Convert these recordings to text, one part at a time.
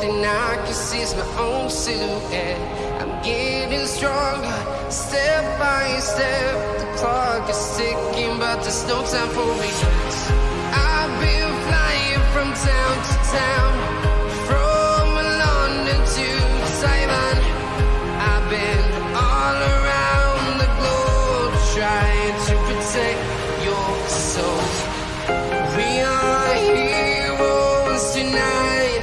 thing I can see is my own silhouette. I'm getting stronger, step by step. The clock is ticking, but there's no time for regrets. I've been flying from town to town, from London to Taiwan. I've been all around the globe, trying to protect your soul. We are heroes tonight.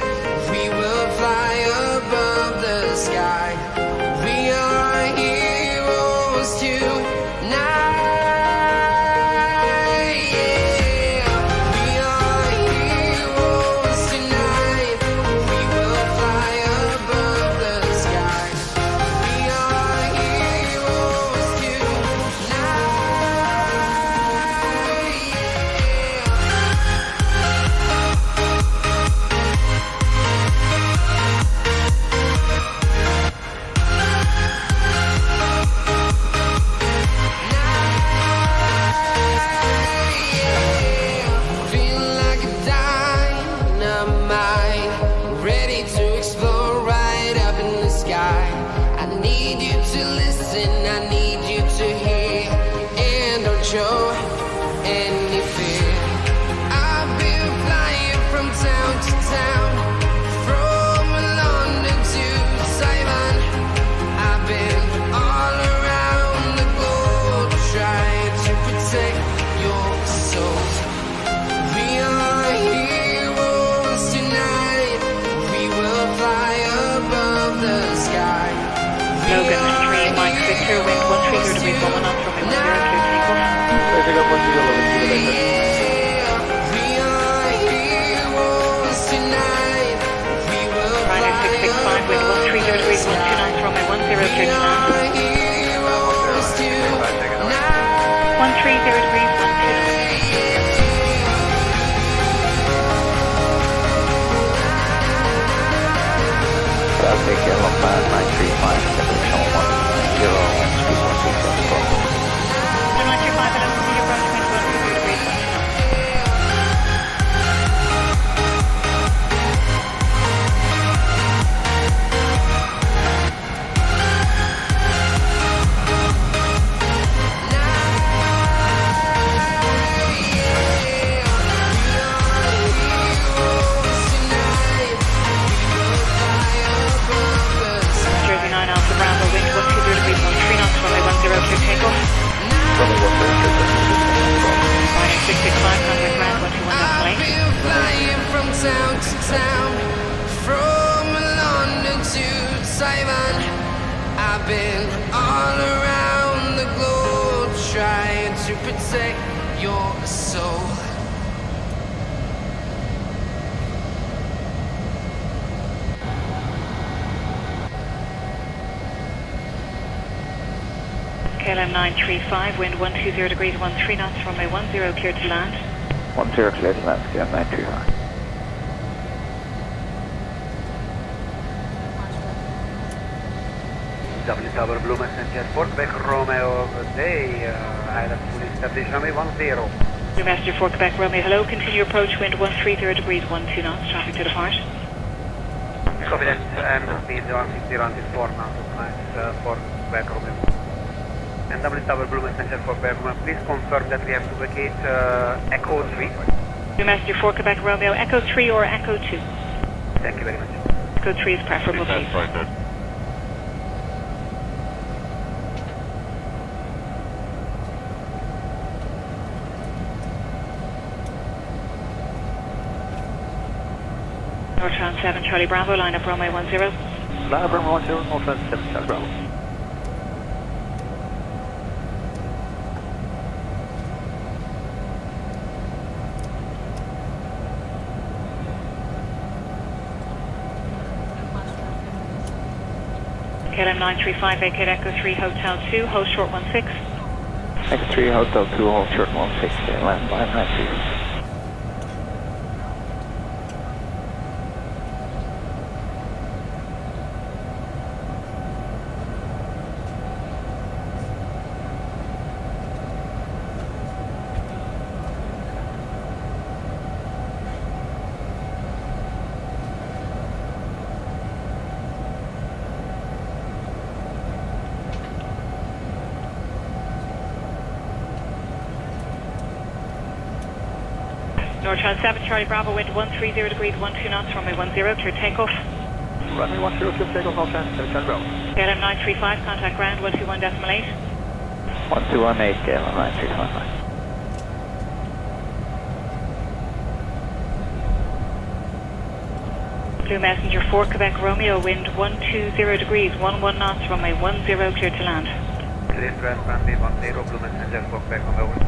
We will fly above the sky. We are heroes tonight. Yeah. We are heroes tonight. We will fly above the sky. We are heroes tonight. Feel like a dynamite, ready to explore right up in the sky. I need you to listen, I need you to hear, and don't show any fear. I've been flying from town to town, from London to Taiwan. I've been all around the globe, trying to protect your soul. We are heroes tonight. We will fly above the sky. Logan, 3 Mike Victor, wind 130 degrees, 1 knot, runway 10 clear takeoff. We are heroes tonight. We will Ryanair 665, wind 130 degrees, 12 knots, runway 10 clear to land. heroes tonight. 130 degrees, 12 knots. I'll take care of 935, direction 10 and speed 1674. 925 and over your approach, wind 130 degrees, 12 knots. Jersey 9 Alpha Bravo, wind 120 degrees, 13 knots, runway 10 clear takeoff. Ryanair 665, contact ground 121 I've destination. been flying from town to town, from London to Taiwan. I've been all around the globe, trying to protect your soul. KLM 935, wind 120 degrees, 13 knots, runway 10 clear to land. 10 clear to land, KLM 935. W Tower Blue Messenger, Fort Beck Romeo, good day, Island Police Station, runway 10. Blue Messenger 4 Quebec Romeo, hello, continue approach, wind 130 degrees, 12 knots, traffic to depart. Copy that, and speed 160 until 4 knots, Fort Beck Romeo. And W Tower Blue Messenger 4 Quebec Romeo, please confirm that we have to vacate Echo 3. Blue Messenger 4 Quebec Romeo, Echo 3 or Echo 2? Thank you very much. Echo 3 is preferable, please. Northbound 7 Charlie Bravo, line up runway 10. Line up runway 10, Northbound 7 Charlie Bravo. KLM 935, vacate Echo 3 Hotel 2, hold short 16. X3 Hotel 2, hold short 16, land 593. North Channel 7, Charlie Bravo, wind 130 degrees, 12 knots, runway 10, clear takeoff. Runway 10, clear takeoff, North Channel 7, Charlie Bravo. KLM 935, contact ground 121.8. 1218, KLM 935. Blue Messenger 4, Quebec Romeo, wind 120 degrees, 11 knots, runway 10, clear to land. Clear to land, runway 10, Blue Messenger 4, Quebec Romeo.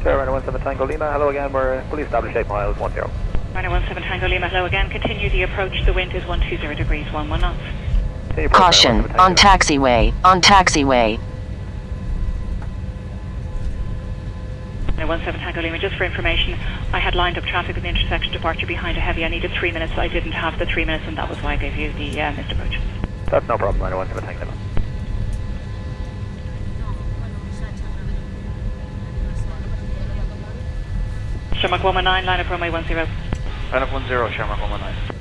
Ryanair 17 Tango Lima, hello again, we're fully established 8 miles, 10. Ryanair 17 Tango Lima, hello again, continue the approach, the wind is 120 degrees, 11 knots. Caution, on taxiway, on taxiway. Ryanair 17 Tango Lima, just for information, I had lined up traffic at the intersection departure behind a heavy, I needed 3 minutes, I didn't have the 3 minutes and that was why I gave you the missed approach. That's no problem, Ryanair 17 Tango Lima. Shamrock 119, line up runway 10. Line up 10, Shamrock 119.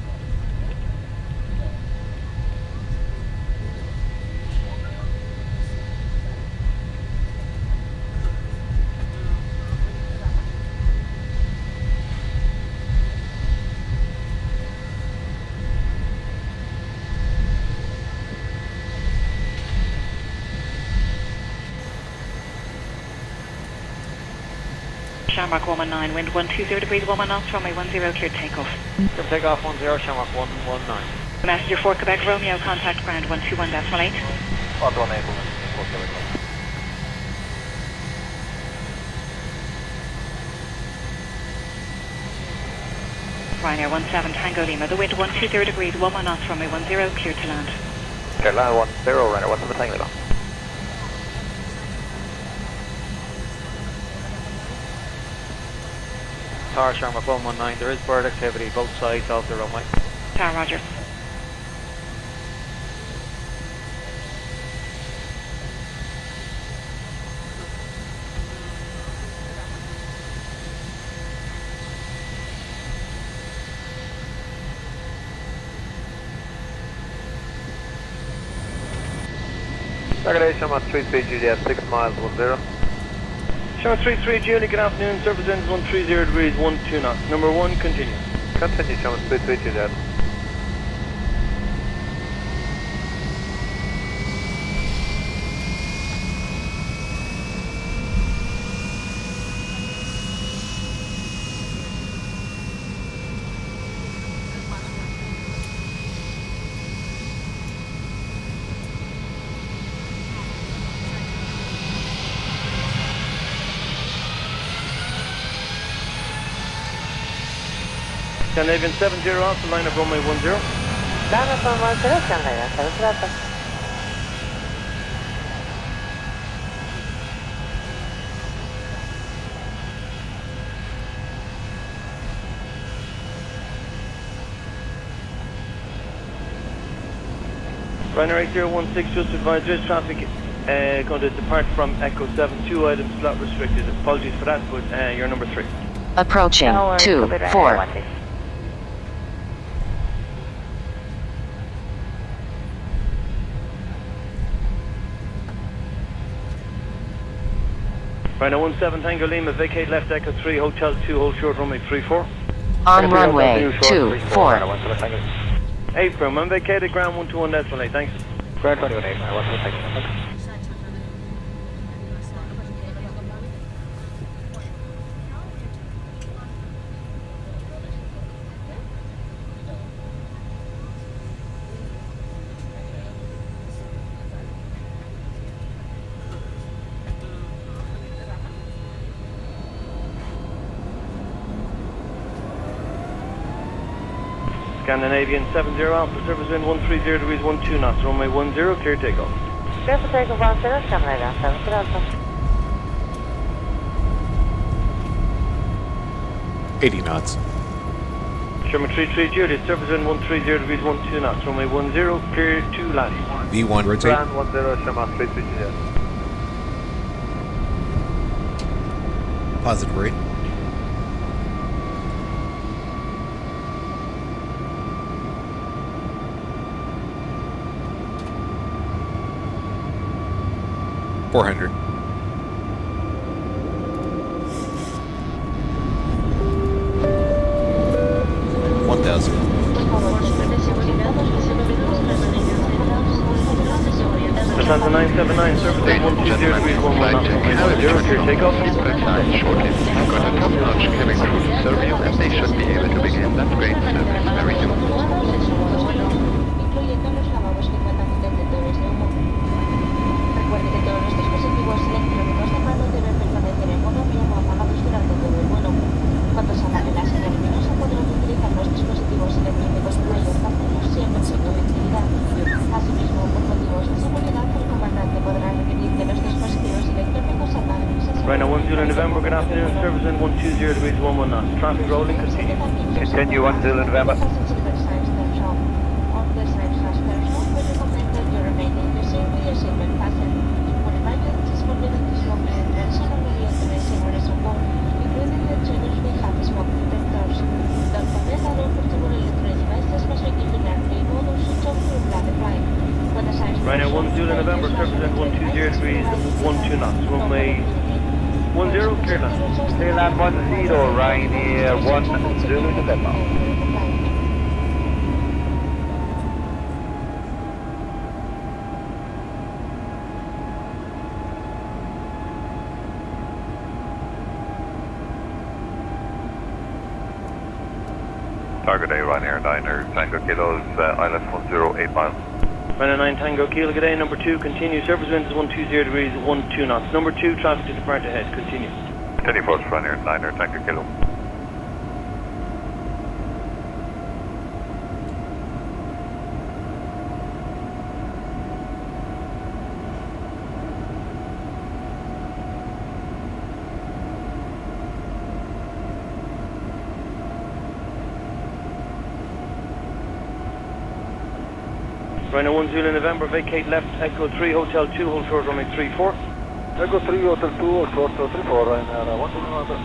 Shamrock 119, wind 120 degrees, 11 knots, runway 10, clear takeoff. Clear takeoff 10, Shamrock 119. Messenger 4, Quebec Romeo, contact ground 121.8. 118, Ryanair 17 Tango Lima, the wind 120 degrees, 11 knots, runway 10, clear to land. Clear land 10, Ryanair 17 Tango Lima. Tower Shamrock 119, there is bird activity both sides of the runway. Tower, roger. Regulation on 33 Juliet, 6 miles, 10. Shamrock 33 Juliet, good afternoon, surface ends 130 degrees, 12 knots. Number 1, continue. Continue, Shamrock 33 Juliet. Scandinavian 70 off the line of runway 10. Line up runway 10, Scandinavian 70. Ryanair 8016, just advise there's traffic going to depart from Echo 7, 2 items, slot restricted. Apologies for that, but you're number 3. Approaching, 2, 4. Ryanair 17 Tango Lima, vacate left Echo 3, Hotel 2, hold short runway 34. On runway 24. April, man, vacated ground 121.8, thanks. Ground 21.8, Ryanair 17 Tango. Scandinavian 70 Alpha, surface wind 130 degrees, 12 knots, runway 10, clear takeoff. Clear for takeoff 10, Scandinavian 70 Alpha. 80 knots. German 330, Juliet, surface wind 130 degrees 12 knots, runway 10, clear to land. V1 rotate. Plan 10, Shama 330. Positive rate. $400. Atlanta 979, surface wind 120 degrees 11 knots, runway 10, clear takeoff. Shortly. I've got a top-notch chemical survey and they should be able to begin that great service very soon. Incluyendo los lavabos que cuentan con detectores de humo. Recuerde que todos los dispositivos electrónicos de mano deben permanecer en modo avión o apagados durante todo el vuelo. Cuando se apague la señal luminosa podrán utilizar los dispositivos electrónicos de mayor tamaño siempre sin conectividad. Asimismo, por motivos de seguridad, el comandante podrá requerir que los dispositivos electrónicos se apaguen y se Ryanair 10 November, good afternoon, service wind 120 degrees 11 knots, traffic rolling, continue. Continue 10 November. Ryanair 10 November, surface wind 120 degrees 12 knots, runway 10, clear land. Clear land 10, Ryanair 10 November. Target A, Ryanair 9er, Tango Kilos, ILS 108 miles. Ryanair 9 Tango Kilo, good day, number 2, continue, surface winds 120 degrees 12 knots. Number 2, traffic to depart ahead, continue. Continue first, Ryanair 9er, Tango Kilo. Ryanair 10 November, vacate left, Echo 3, Hotel 2, hold short runway 34. Echo 3, Hotel 2, hold short 34, Ryanair 10 November.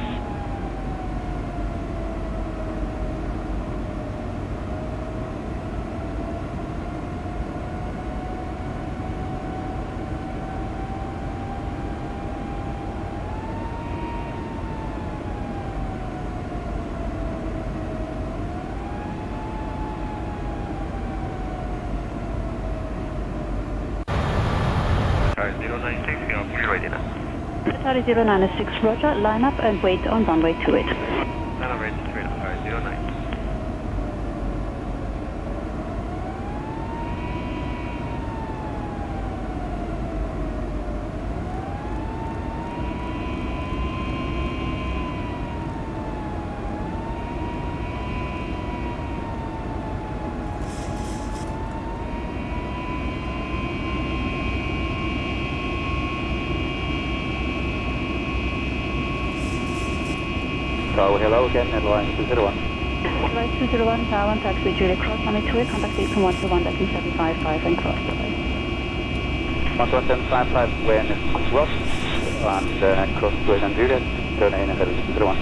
Atari 096, roger, line up and wait on runway 28. Line up, ready, straight up, 09. So hello again, Airline 201. Flight 201, Tower 1, taxi Juliet, cross runway 28, contact gate from 121.755 and cross the way. 121.755 when it's cross, and cross to Airline Juliet, turn in and 201.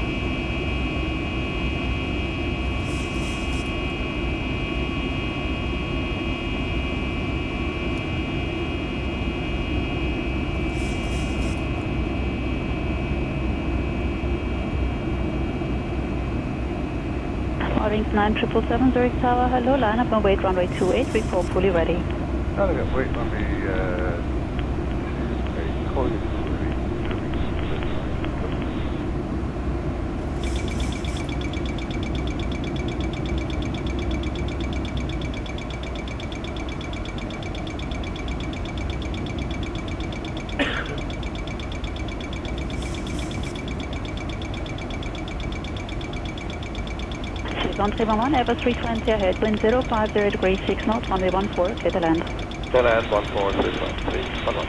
Wings 9777 Zurich Tower, hello, line up and wait runway 28, report fully ready. Wait runway 28, call you. On 311, Airbus 320 ahead, wind 050 degrees 6 knots, runway 14, clear to land. Clear land, 14, 313, 11.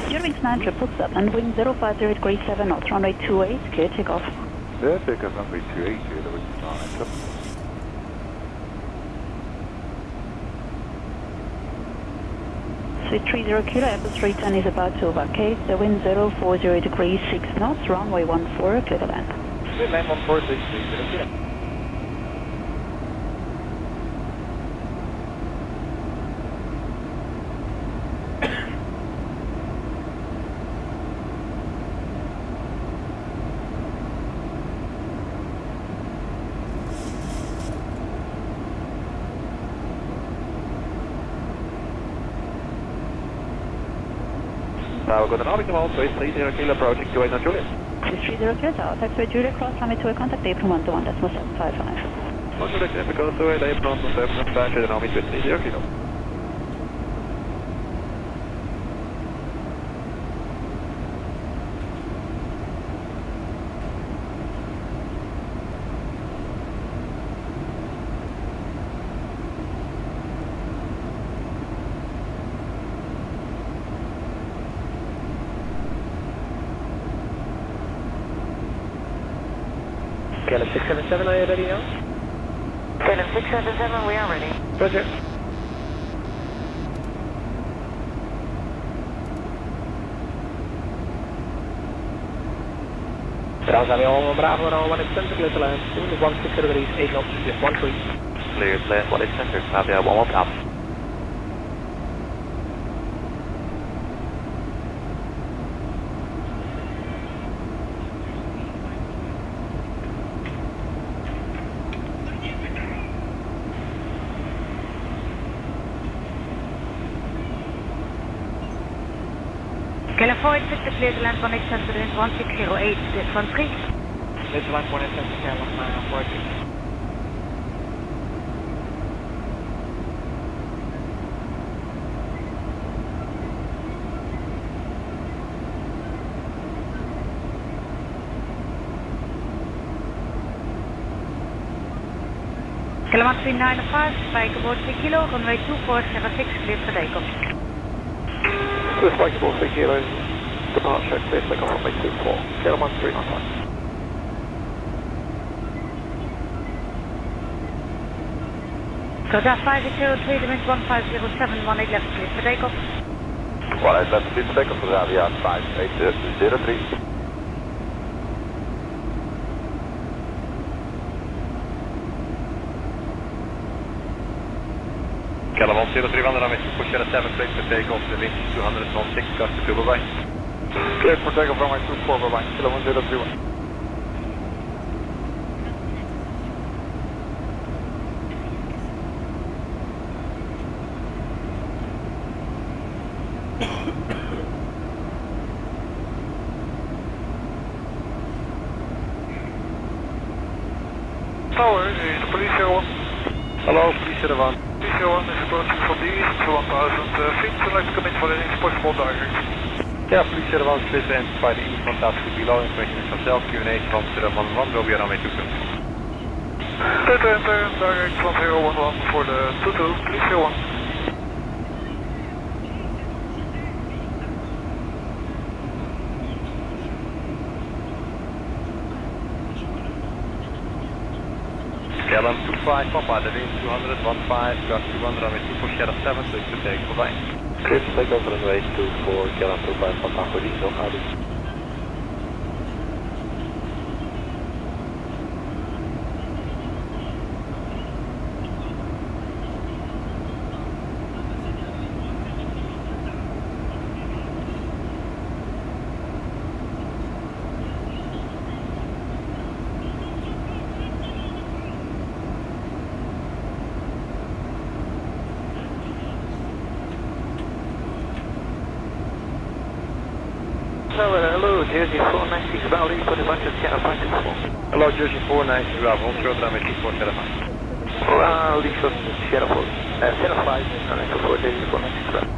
Eurowings 9 777, wind 050 degrees 7 knots, runway 28, clear takeoff. There, take off runway 28, Eurowings 9. Sweet 30 kilo, Apple 310 is about to vacate, the wind 040 degrees 6 knots, runway 14, clear to land. Wind 914, 6 kilo. Tower, good morning, all 30 kilo approaching to Juliet. 30 kilo, taxiway Juliet, cross runway 2, contact April 121.755. On Juliet, Epico, so April 121.755, and Army 30 kilo. KLM 677, are you ready now? KLM 677, we are ready. Roger. Trouwens, Avião, Bravo, now 1 center, clear to land. 16 degrees, 8 knots, 13. Clear to land, 1 center, Avião, 1 up. KLM 486, clear to land, 1 center, 1608, 13. Let's land 1 center, KLM 486. KLM 395, spike aboard 3 kilo, runway 2406, clear for takeoff. Swiss Spikeable 3 kilo, departure, clear to take off runway 24, KLM 395. So that's 503, the wind 1507, 18 left, clear for takeoff. 18 left, clear for takeoff for the Avião 5803. KLM 03, runway 2407, clear for takeoff, the wind 216, gust to bye-bye. Clear for takeoff, runway 24, bye-bye, KLM 031. Tower, is the police here 1? Hello, police here 1. Police here 1 is approaching from the east for 1000 feet. I'd like to come in for anything possible direct. Yeah, police here 1, please identify the east 1000 feet below. Information is from self, Q&A from 011, will be on our way to Phil. Enter direct from 011 for the 22, police here 1. KLM 25, Papa, the wind 200, 15, gust 200, runway 24, Shadow 7, so it's to take, bye-bye. Clear to take over runway 24, KLM 25, Papa, for diesel, Audi. Hello, Jersey 496 Valley, for the budget channel 564. Hello, Jersey 496 Bravo, on short runway 24, Shadow 5. Leave short, Shadow 4, Shadow 5, and so 4, Jersey 496 Valley.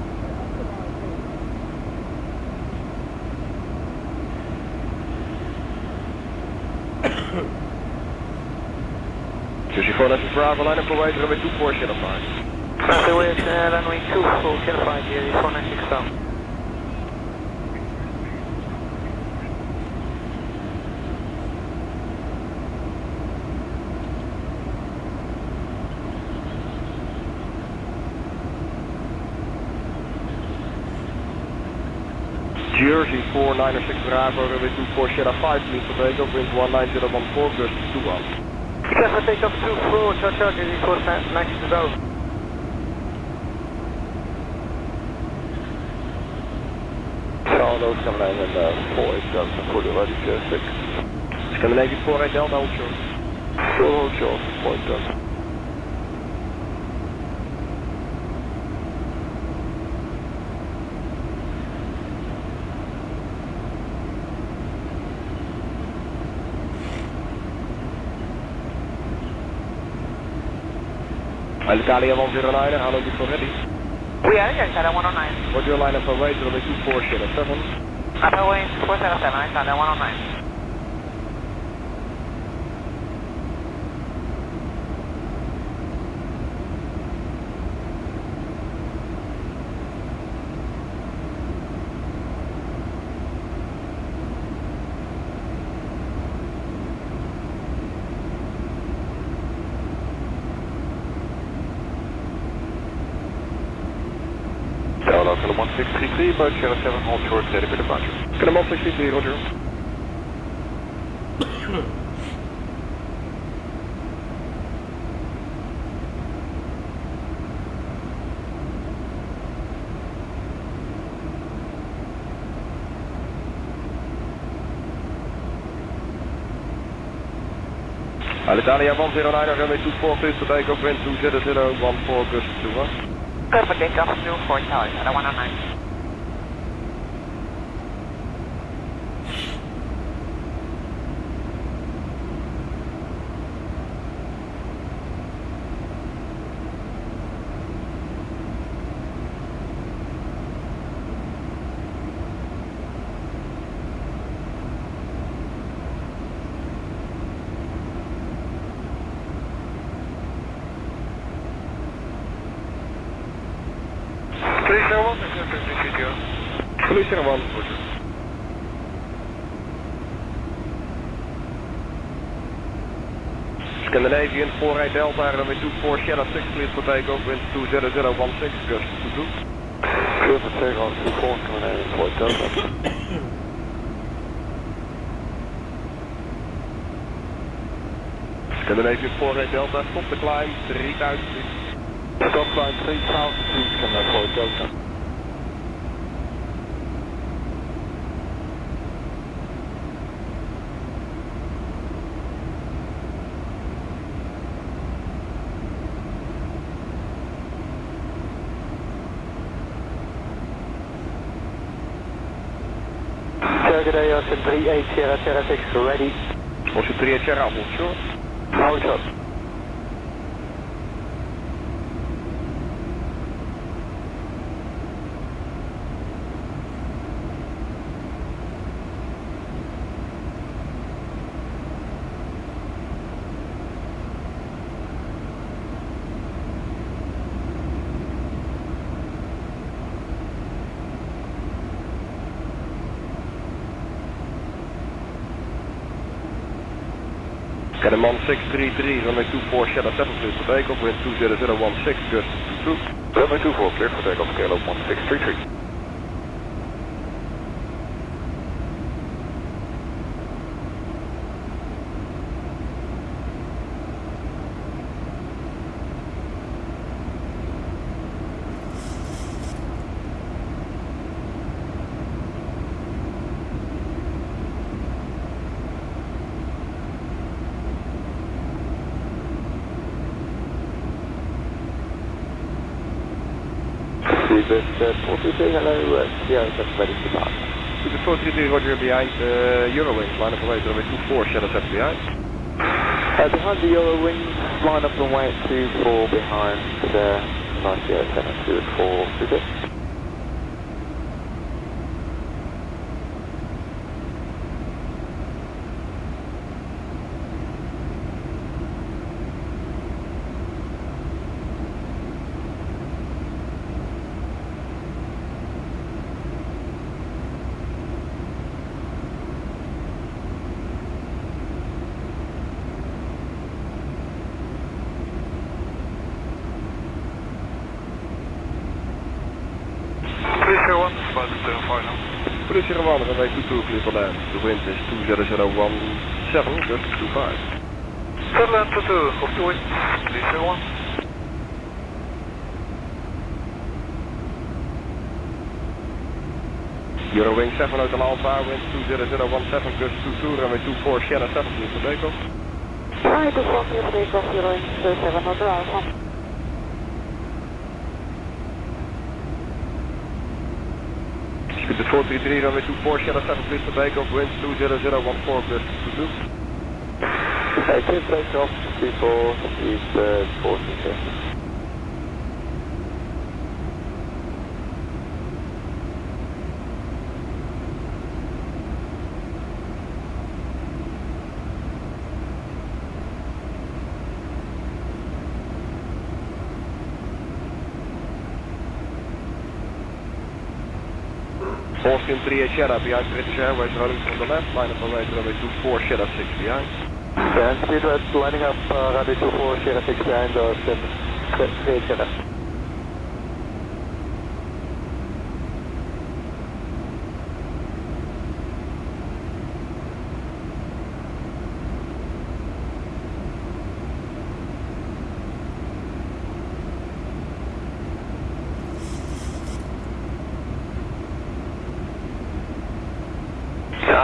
496 Bravo, line up for weight, runway 24, Shadow 5. Runway with runway 24, Shadow 5 here, 496 down. Jersey 496 Bravo, runway 24, Shadow 5, please for takeoff, wind 19014, gust 21. Traffic takeoff 24, Charge, 496 Bravo. Charles, Scandinavian 48 Delta, fully ready, 6. Scandinavian 48 Delta, hold short. Hold short, 48 Delta. Italia 109, how long before ready? We are here, Italia 109. What's your line up for weight, runway 24, Shadow 7. Runway 407, Italia 109. Local 1633, approach Shadow 7, hold short, steady for departure. Can 1633, roger. Alitalia 109, runway 24, please to take off, wind 20014, gust 21. Good for takeoff 24, Charlie, Italia 109. Police 1, roger. Scandinavian 48 Delta, runway 24, Shadow 6, please for takeoff, wind 20016, gust 22. Clear for takeoff 24, Scandinavian 48 Delta. Scandinavian 48 Delta, stop the climb, 3000 feet. Stop climb 3000 feet, Scandinavian 48 Delta. Good day, Ocean 38 Sierra 6 ready. Ocean 38 Sierra, hold short. Hold short. Comandante 633, runway 24, Shadow 7, please for takeoff, wind 20016, gust 22. Runway 24, clear for takeoff, scale up 1633. This 433, hello, Sierra 7 ready to depart. To the 433, roger, behind Eurowings, line up away, runway 24, Shadow 7 behind. Behind the Eurowings, line up and wait 24 behind the nice Sierra 7 2 4 2. 5 now. Police Rwanda, runway 22, clear for land. The wind is 20017, gust 25. Airline 22, copy the wind, please everyone. Eurowing 7 Hotel Alpha, wind 20017, gust 22, runway 24, Sierra 7, clear for takeoff. Right, 24, clear for takeoff, Eurowing 7 Hotel Alpha. Scoot 433, runway 24, Sierra 7, clear for takeoff, wind 20014, gust 22. Okay, clear takeoff, people, east 46. Austin 38 Sierra behind British Airways, running from the left, line up runway runway 24, Sierra 6 behind. And speed red lining up, runway 24, Sierra 6 behind, 38 Sierra.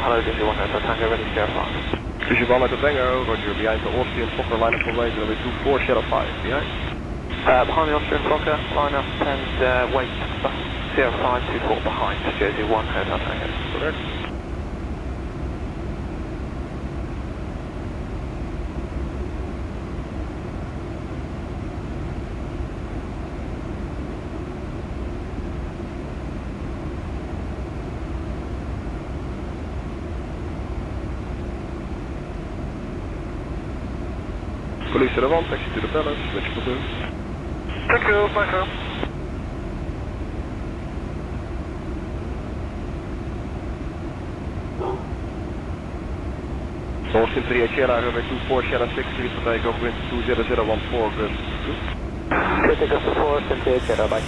Hello, this is 1 Hotel Tango, ready to go fast. This is 1 Hotel Tango, roger, behind the Austrian Fokker, line up runway runway 24, Sierra 5 behind. Behind the Austrian Fokker, line up and wait, 0524 behind, Jersey 1 Hotel Tango. Correct. Police to the one, taxi to the palace, switch platoon. Thank you, bye sir. Austin 38 Sierra, runway 24, Sierra 6, clear for takeoff, wind 20014, gust 22. Clear takeoff to 4, 38 Sierra, bye.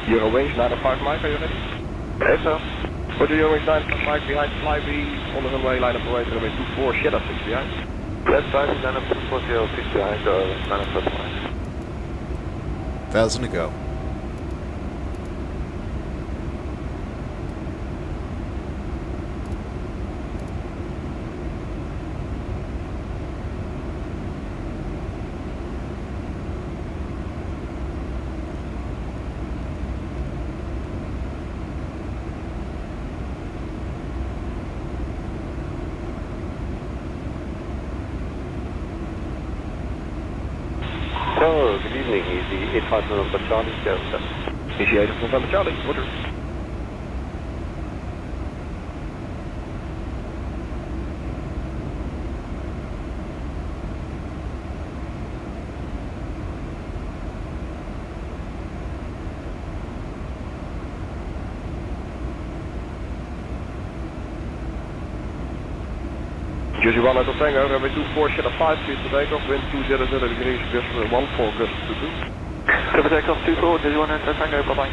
Eurowings 95 Mike, are you ready? Yes, sir. Roger, Eurowings 95 Mike behind Flybe, on the runway, line up runway, runway 24, Sierra 6 behind. Left 5, line up 240, 6 behind, line up 5. 1,000 to go. So, good evening, easy 85 November Charlie, Delta. Easy 8 November Charlie, roger. Jersey 1 Hotel Tango, runway 24, Sierra 5, clear for takeoff, wind 200 degrees, gust 14, gust 22. Clear for takeoff 24, Jersey 1 Hotel Tango, bye bye.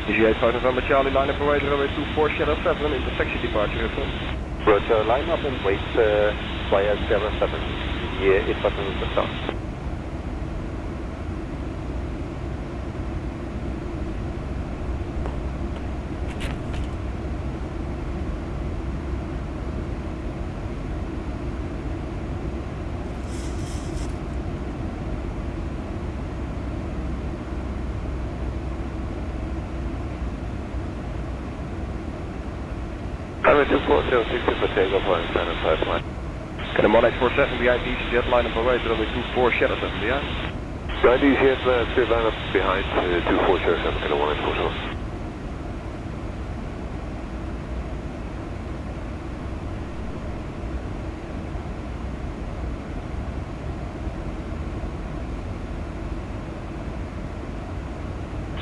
Easy 85 November Charlie, line up away, runway 24, Sierra 7, intersection departure, Roger, line up and wait via Sierra 7, yeah, 85 November Charlie. Runway 24, 060 for takeoff, line 5 line. Can a 1847 behind EasyJet, line up away, runway 24, Sierra 7 behind. Behind EasyJet, clear line up behind 24, Sierra 7, can a 1847.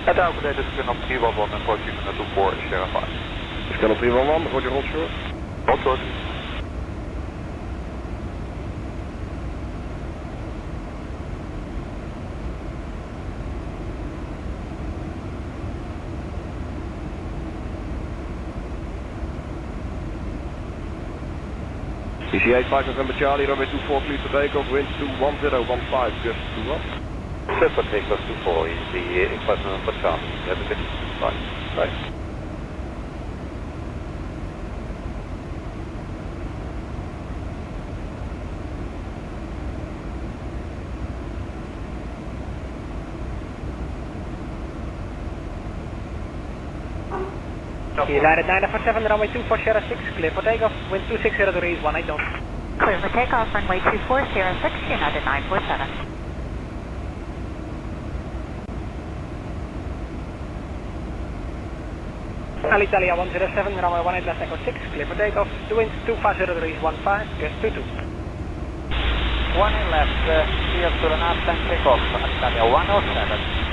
At Algo, this is Scanop 311 approaching 24 Sierra 5. Scanop 311, Roger, hold short. Hold short. ECA 5 November Charlie, runway 24, clear for takeoff, wind 21015, just 21. Super takeoff 24, ECA 5 November Charlie, have a good bye. Bye. United 947, runway 24 Sierra 6, clear for takeoff, wind 260 degrees, 18 knots. Clear for takeoff, runway 24 Sierra 6, United 947. Alitalia 107, runway 18 left echo 6, clear for takeoff, wind 250 degrees, 15, gust 22. 18 left, clear to an ATLEN takeoff, Alitalia 107.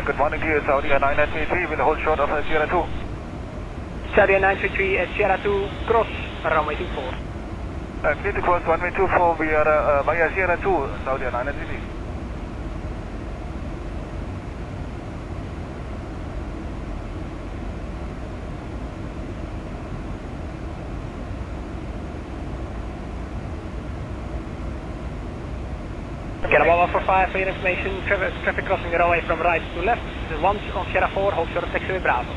Good morning to you, Saudi 933, will hold short of Sierra 2. Saudi 933 at Sierra 2, cross, runway 24. Clear to cross runway 24, we are via Sierra 2, Saudi 933. Kilo 145 for your information, traffic crossing the runway from right to left, once on Sierra 4, hold short of taxiway Bravo.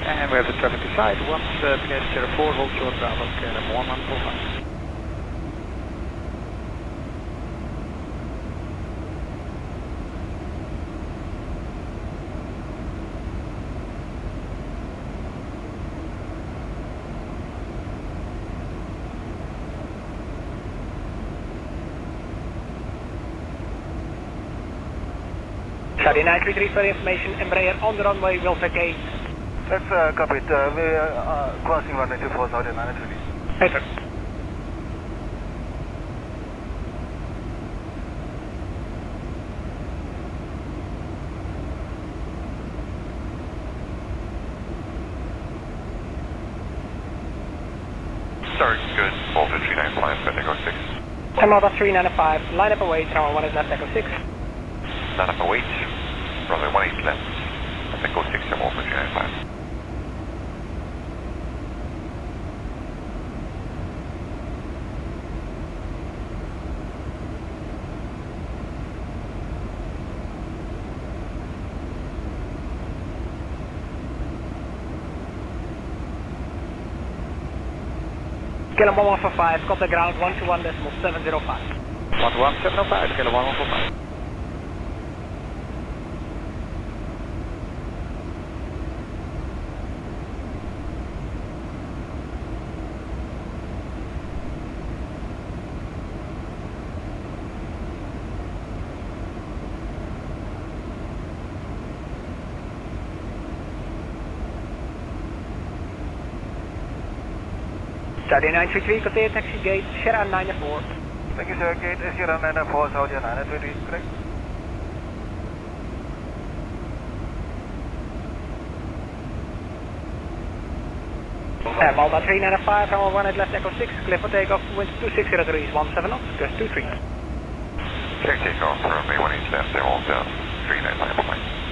And we have the traffic aside, once beneath Sierra 4, hold short Bravo, KLM 1145. Saudi 933 for your information, Embraer on the runway will vacate. That's copied, we are crossing runway 24, Saudi 933. Hey sir. Start good, Volta 395, but echo 6. Armando 395, line up await, runway 1 is left echo 6. Line up await, runway 18 left, echo 6, and Volta 395. Kilo 1145, contact ground 121.705. 11705, Kilo 1145. Saudi 933, clear taxi gate, Sierra 94. Thank you sir, gate Sierra 94, Saudi 933, correct? Malta 395, runway 1 at left echo 6, clear for takeoff, wind 260 degrees, 17 knots, gust 23. Clear takeoff, runway 18 left, and Volta 395.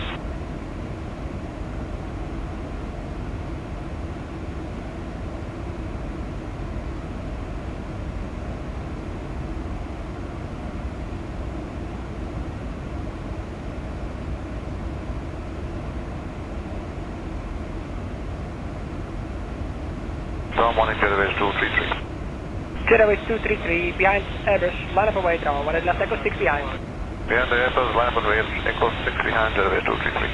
From 1 into the base 233. Jetaway 233, behind Airbus, line up away, runway 1 at left echo 6 behind. Behind the Airbus, line up away, echo 6 behind, Jetaway 233.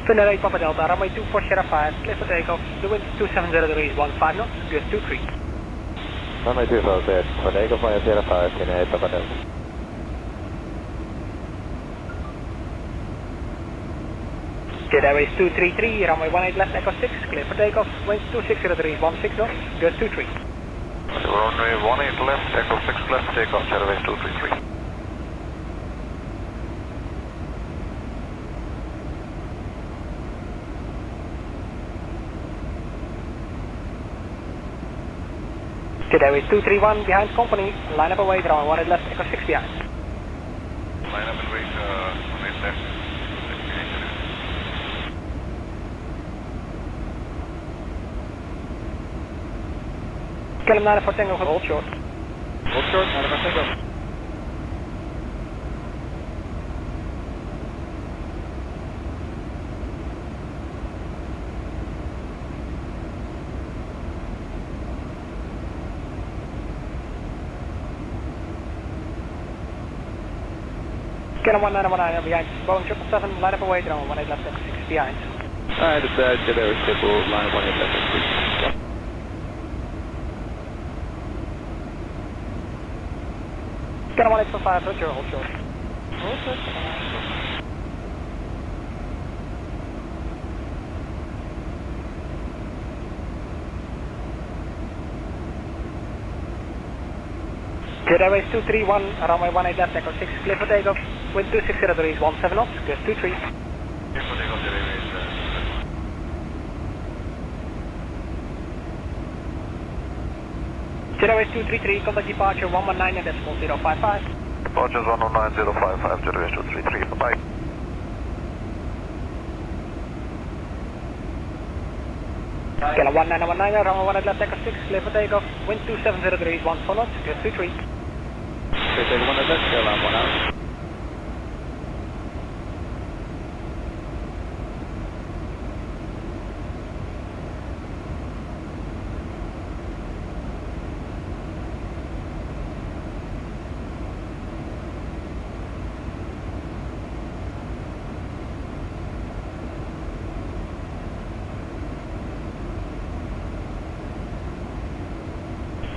Finnair 8 Papa Delta, runway 24 Sierra 5, clear for takeoff. The wind 270 degrees, 15 knots, gust 23. Runway 24 for takeoff via Sierra 5, Finnair 8 Papa Delta. Jet Airways 233, runway 18 left, echo 6, clear for takeoff. Wind 260 degrees, 16 knots, gust 23. Runway 18 left, echo 6 left, takeoff, Jet Airways 233. Jet Airways 231, behind company, line up and wait, runway 18 left, echo 6 behind. Line up and wait, 18 left. Kill him 9 for Tango, hold short. Hold short, 9 for Tango. Kill him 1919 behind, Boeing 777, line up and wait, runway 18 left, echo 6 behind. Alright, it's Jet Airways stable, line up 18 left, echo 6. Get 1845, hold short, hold short. Hold short. Jet Airways 231, runway 18 left, echo 6, clear for takeoff. Wind 260 degrees, 17 knots, gust 23. Clear for takeoff, Jet Airways. Jet Airways 233, contact departure 119.055. Departure 119.055, Jet Airways 233, bye-bye. Scale 1919, runway 18 left, echo 6, clear for takeoff. Wind 270 degrees, 14 knots, gust 23. Okay, take 1 left, scale 1 out.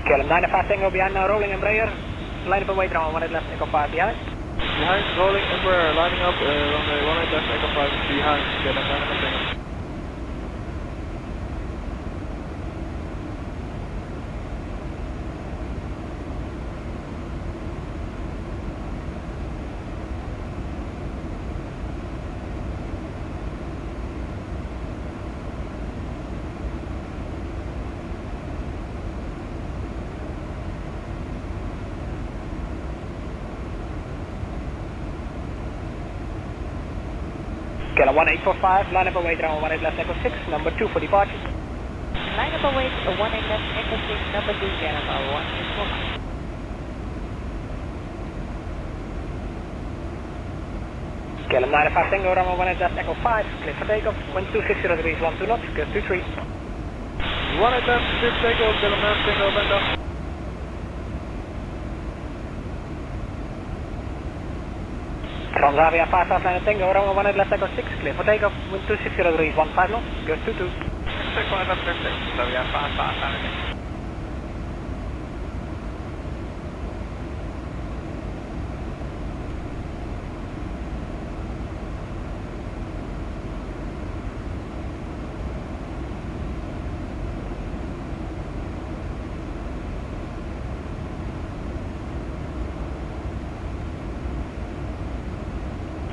Scale 95 Tango behind now, rolling Embraer. Line up and wait, runway 18 left, echo 5 behind. Behind, rolling, Embraer, lining up, runway 18 left, echo 5 behind, get a 9 for Tango. Scale 1845, line up and wait, runway 18 left, echo 6, number 2 for departure. Line up and wait, 18 left, echo 6, number 2, Jennifer, 164. Scale 95 Tango, runway 18 left, echo 5, clear for takeoff. Wind 260 degrees, 12 knots, gust 23. 1 left, shift takeoff, get a 9 Tango, bend up. Transavia 559 Tango, runway 18 left, echo 6, clear for takeoff. Wind 260 degrees, 15 knots, gust 22. Take 1 left, shift takeoff, Transavia 559.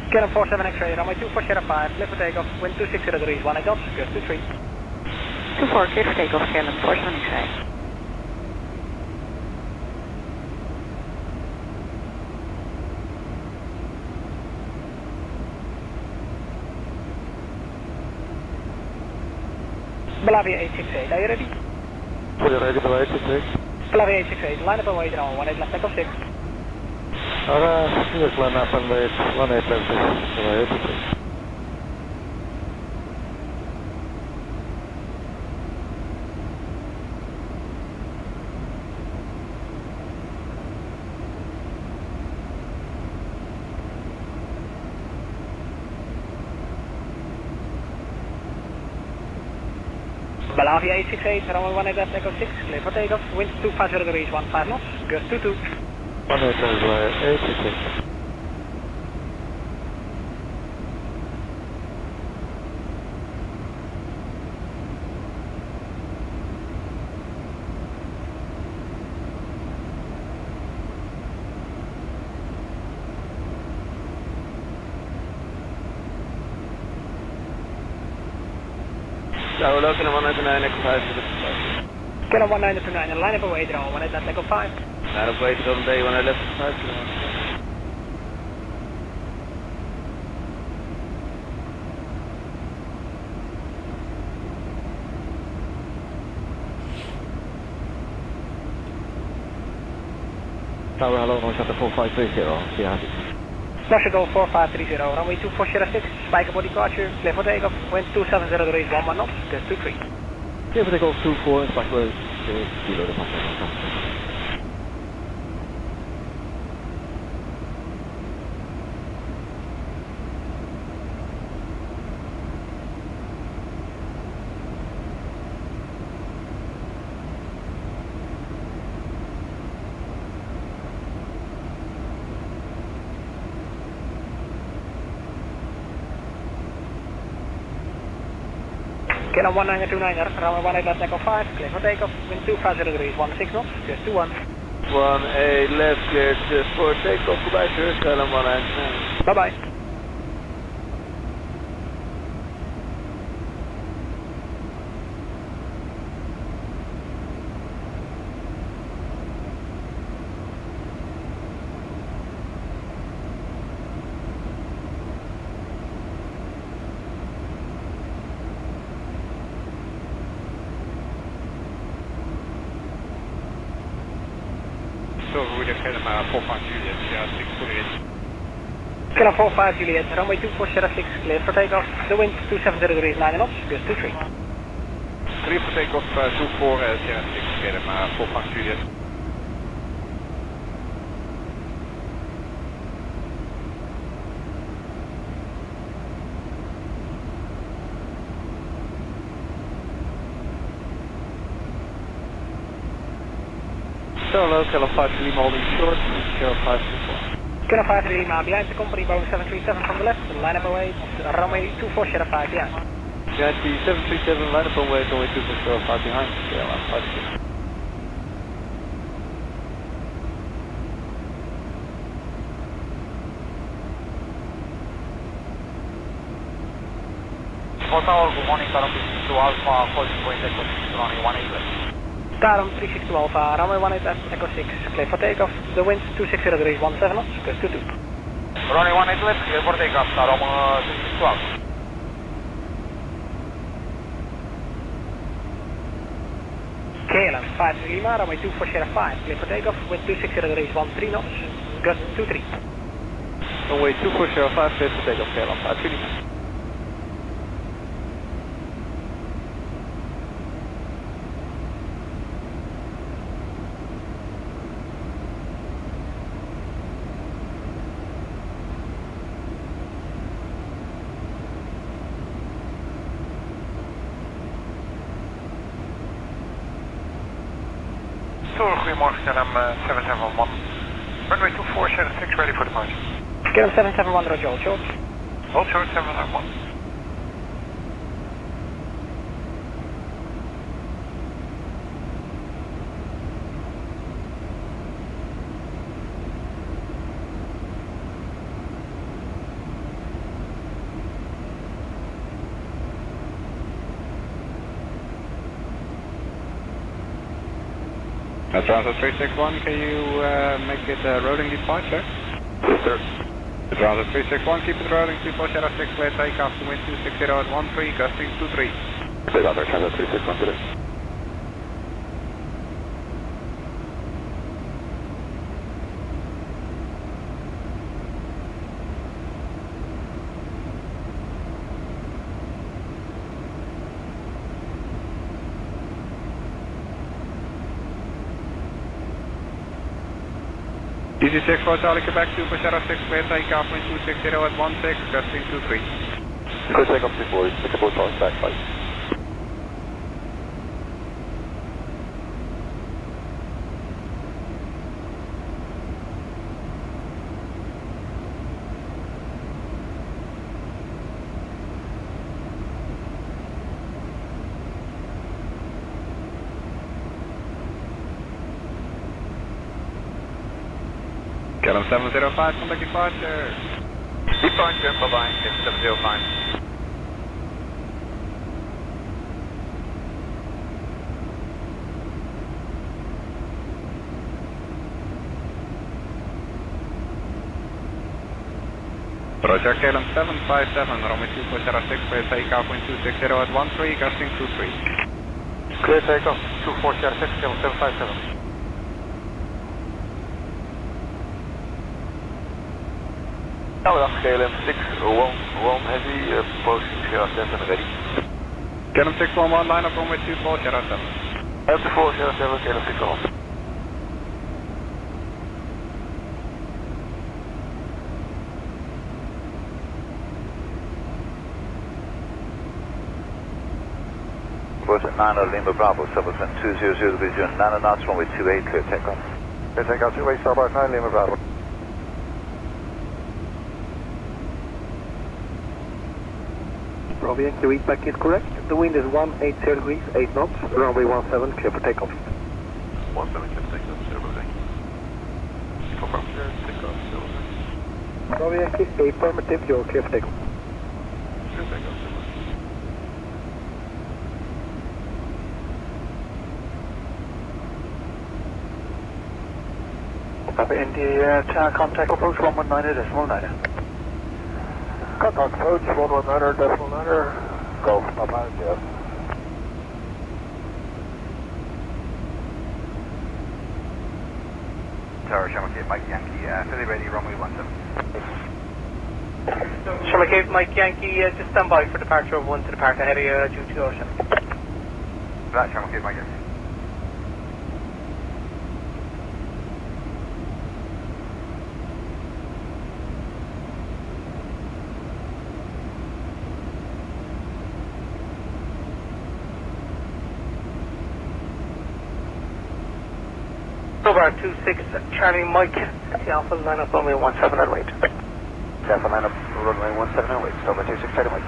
Scale 47 X-ray, runway 24 Sierra 5, clear for takeoff. Wind 260 degrees, 18 knots, gust 23. 24, clear for takeoff, Scale 47 X-ray. Belavia 868, are you ready? We're ready for 868. Belavia 868, line up and wait, runway 18 left, echo 6. Alright, just line up and wait, 18 left, runway 868. Belavia 868, runway 18 left echo 6, clear for takeoff, wind 250 degrees, 15 knots, gust 22. 868. Tower low, Kilo 199, echo 5 to the Kilo 1929, line up away, draw 18 left echo 5. line up away to Golden Bay, 1 left 5 Kilo 1. Tower hello, Roger 4530, yeah. Russia Golf 4530, runway 24 Sierra 6, spike body departure, clear for takeoff, wind 270 degrees, 11 knots, gust 23. Clear for takeoff 24, spike body, kilo departure. Kilo 1929, runway 18 left echo 5, clear for takeoff, wind 250 degrees, 16 knots, gust 21. 1A left, clear just for takeoff, goodbye sir, Kilo 199. Bye bye. Silver, we just had him 45 Juliet, yeah, 648. Kilo 45 Juliet, runway 24 Sierra 6, clear for takeoff, the wind 270 degrees, 9 knots, gust 23. Clear for takeoff 24 Sierra 6, get him 45 Juliet. Solo, Kilo 5 Lima holding short, Kilo 524. Kilo 5 Lima, behind the company, Boeing 737 from the left, line up away, runway 24 Sierra 5, yeah. Behind the 737, line up away, runway 24 Sierra 5 behind, Kilo 56. Hotel, good morning, Tarom 362 Alpha, holding point echo 6, running 18 left. Tarom 362 Alpha, runway 18 left echo 6, clear for takeoff, the wind 260 degrees, 17 knots, gust 22. Running 18 left, clear for takeoff, Tarom 362 Alpha. KLM 5 Lima, runway 24 Sierra 5, clear for takeoff, wind 260 degrees, 13 knots, gust 23. Runway 24 Sierra 5, clear for takeoff, KLM 5 Lima. Goedemorgen, KLM 771. Runway 24, Sierra 6, ready for departure. KLM 771, roger, hold short. Hold short, 771. Transit 361, can you make it a rolling departure? Yes, sir. Transit 361, keep it rolling, 24 Sierra 6, clear takeoff to wind 260 at 13, gusting 23. Stay down there, Transit 361 today. DC6 for Charlie Quebec, 2 for Sierra 6, clear takeoff, wind 260 at 16, gusting 23. Clear takeoff 24, Singapore Charlie back 5. 705, contact departure. Departure, bye-bye, 705. Roger, KLM 757, runway 2406, clear takeoff, wind 260 at 13, gusting 23. Clear takeoff, 2406, KLM 757. KLM 611 heavy, approaching Sierra 7 ready. KLM 611, line up runway 24, Sierra 7. After 4, Sierra 7, KLM 611. Approach at 9 Lima Bravo, subascent 200 degrees, 9 knots, runway 28, clear takeoff. Clear takeoff, 2-way, starboard 9 Lima Bravo. Bravo Yankee, read back is correct. The wind is 180 degrees, 8 knots, runway 17, clear for takeoff. 17, clear for takeoff, 0 thank you. Confirm, clear takeoff, 0 thank you. Bravo Yankee, affirmative, you're clear for takeoff. Clear takeoff, 0 Copy, ND, contact approach 119.9. Contact approach 119.9, Golf, Papa, yes. Tower, Sherman Cape, Mike Yankee, fully ready, runway 17. Sherman Cape, Mike Yankee, just stand by for departure of 1 to depart Aérea due to ocean. That, Sherman Cape, Mike Yankee. Over 26, Charlie Mike, the Alpha, line up runway 17 and wait. Alpha, line up runway 17 and wait. Over 26, Charlie Mike.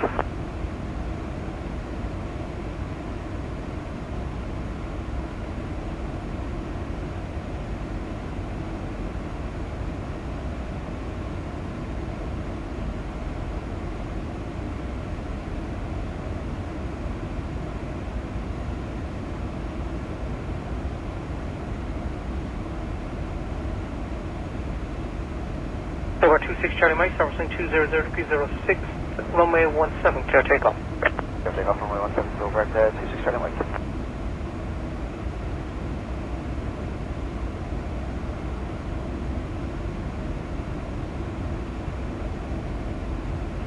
Over 26, Charlie Mike, servicing 200 degrees 06, runway 17, clear takeoff. Clear takeoff, runway 17, over at 26, Charlie Mike.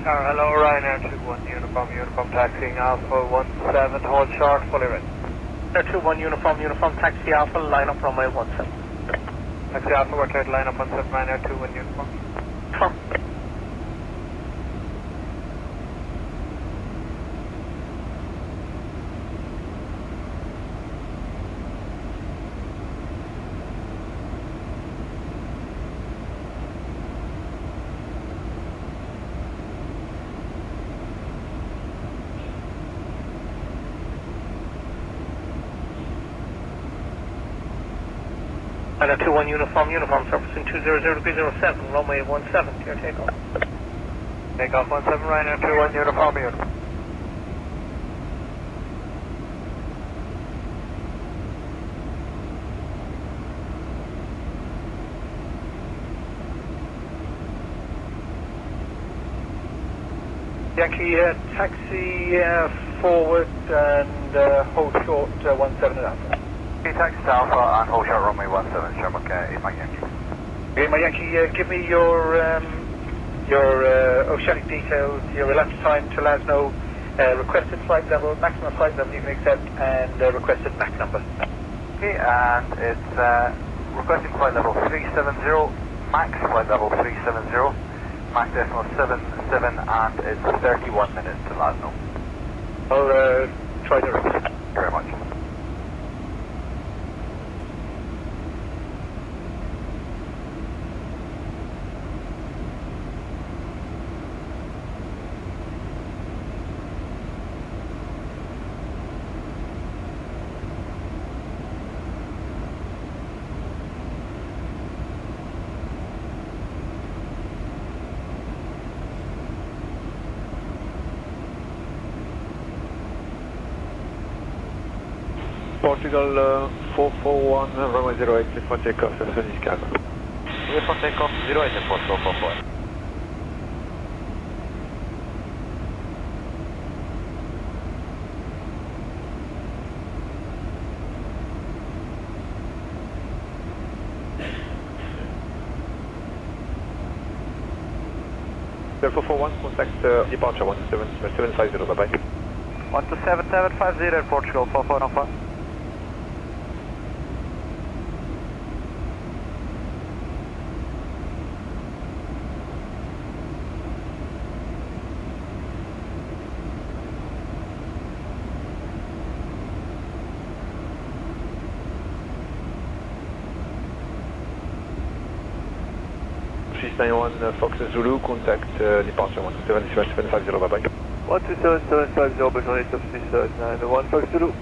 Hello, Ryanair 21 uniform taxiing Alpha 17, hold short, fully ready. Ryanair 21 uniform taxi Alpha, line up runway 17. Taxi Alpha, we're clear to line up 17, Ryanair 21 uniform. Come. Ryanair 21 uniform, servicing 200 degrees 07, runway 17, clear takeoff. Takeoff 17, Ryanair 21 uniform. Yankee, taxi forward and hold short 17 and Alpha. Taxi Alpha and hold short runway 17, Sherman Cape, Mike Yankee. Okay, my Yankee, give me your oceanic details, your elapsed time to let us know requested flight level, maximum flight level you can accept, and requested MAC number. Okay, and it's requesting flight level 370, max flight level 370, max decimal 77, and it's 31 minutes to land now. I'll try the rest. Thank you very much. Portugal 441, runway 08, clear for takeoff, San Chicago. Clear for takeoff, 08 at Portugal 44. Clear 441, contact departure 12750, bye-bye. 12750 at Portugal 4415. One Fox Zulu, contact departure 12750, bye-bye. 12750, besoin de 1 Fox Zulu.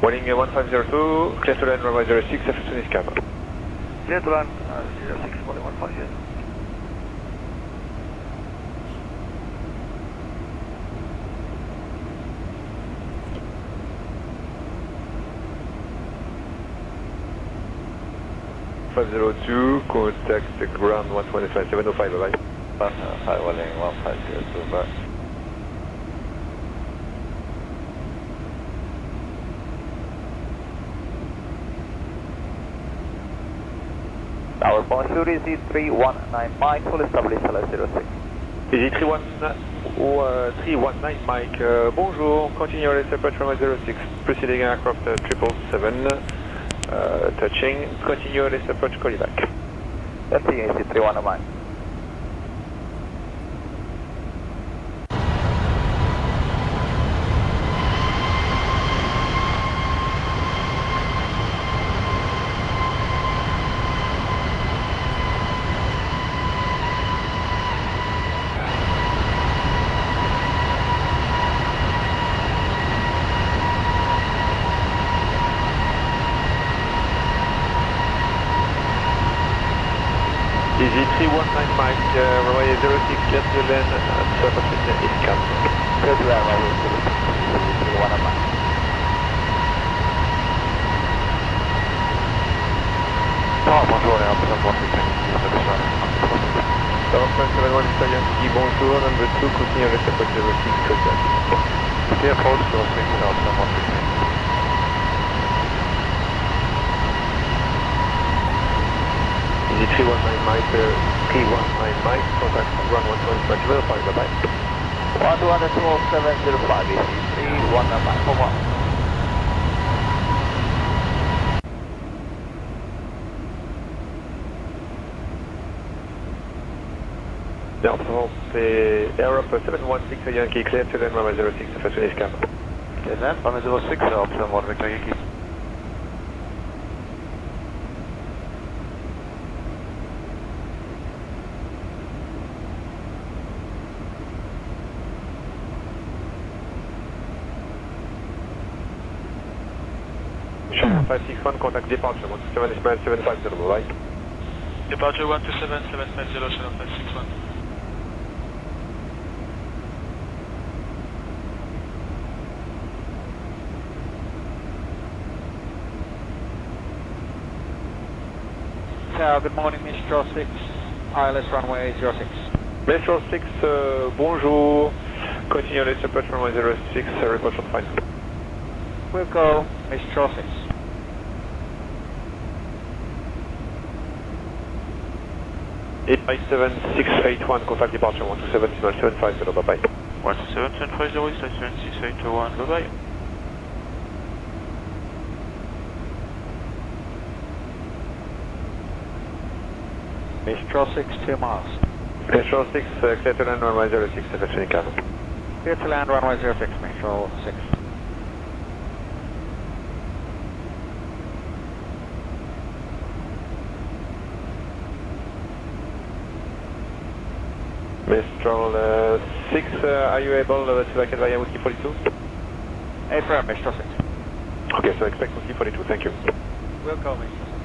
Warning 1502, clear to land runway 06, San Chicago. Clear to land 06, Warning 150. Contact the ground 127.705, bye-bye. 175, Warning 1502, bye. Tower point Zurich Z319 Mike, full established LS06. Z319 Mike, bonjour, continue LS approach runway 06, proceeding aircraft 777, touching, continue LS approach, call you back. That's the Z319 Mike. Z319 Mike, runway 06, clear to land, surface is cancelled. Clear to land, runway 06, Z319 Mike. Bonjour, les représentants Yankee, bonjour, number 2, continue LS approach 06, clear approach 06, Z319 Mike, 319 Mike, contact run 127.05, bye-bye. 127.05, Z319 Mike, over. Now, c'est Europe 716 Yankee, clear to land runway 06, San Chicago. Clear land, runway 06, Europe 716 Yankee. Sharp 561, contact departure 127.750, bye-bye. Departure 127.750, Sharp 561. Good morning, Mistral 6, ILS runway 06. Mistral 6, bonjour, continue LS approach runway 06, report short final. We'll go, Mistral 6. $857-681, contact departure 127.750, bye-bye. 127.750, station 6821, bye-bye. Mistral 6, 2 miles. Mistral 6, clear to land runway 06, San Chicago. Clear to land runway 06, Mistral 6. Mistral 6, are you able to back at via Whiskey 42? Affirm, Mr. 6. Okay, so expect whiskey 42, thank you. We'll go, Mr. 6.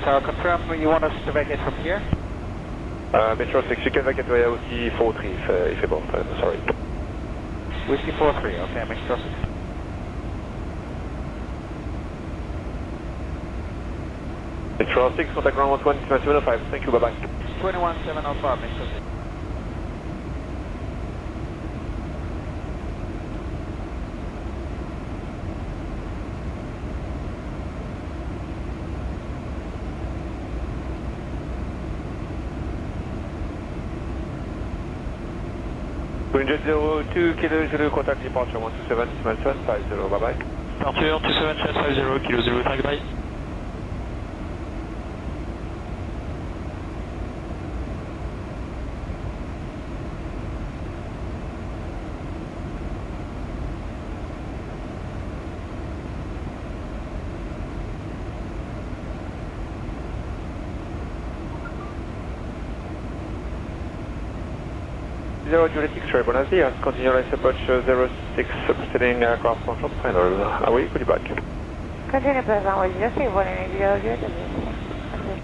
So confirm you want us to vacate from here? Metro 6, you can vacate to whiskey 43 if able, sorry. Whiskey 43, okay, Metro 6. Metro 6, contact ground 12705, thank you, bye-bye. 21705, Metro 6. Windshield 02, Kilo Zulu, contact departure 127-750, bye-bye. Departure 27750, Kilo Zulu, thank you, bye. Juliet X-ray, buenos días. Continue license approach 06, proceeding aircraft control final. Away, goodbye back. Continue press runway 06, Voliner 003.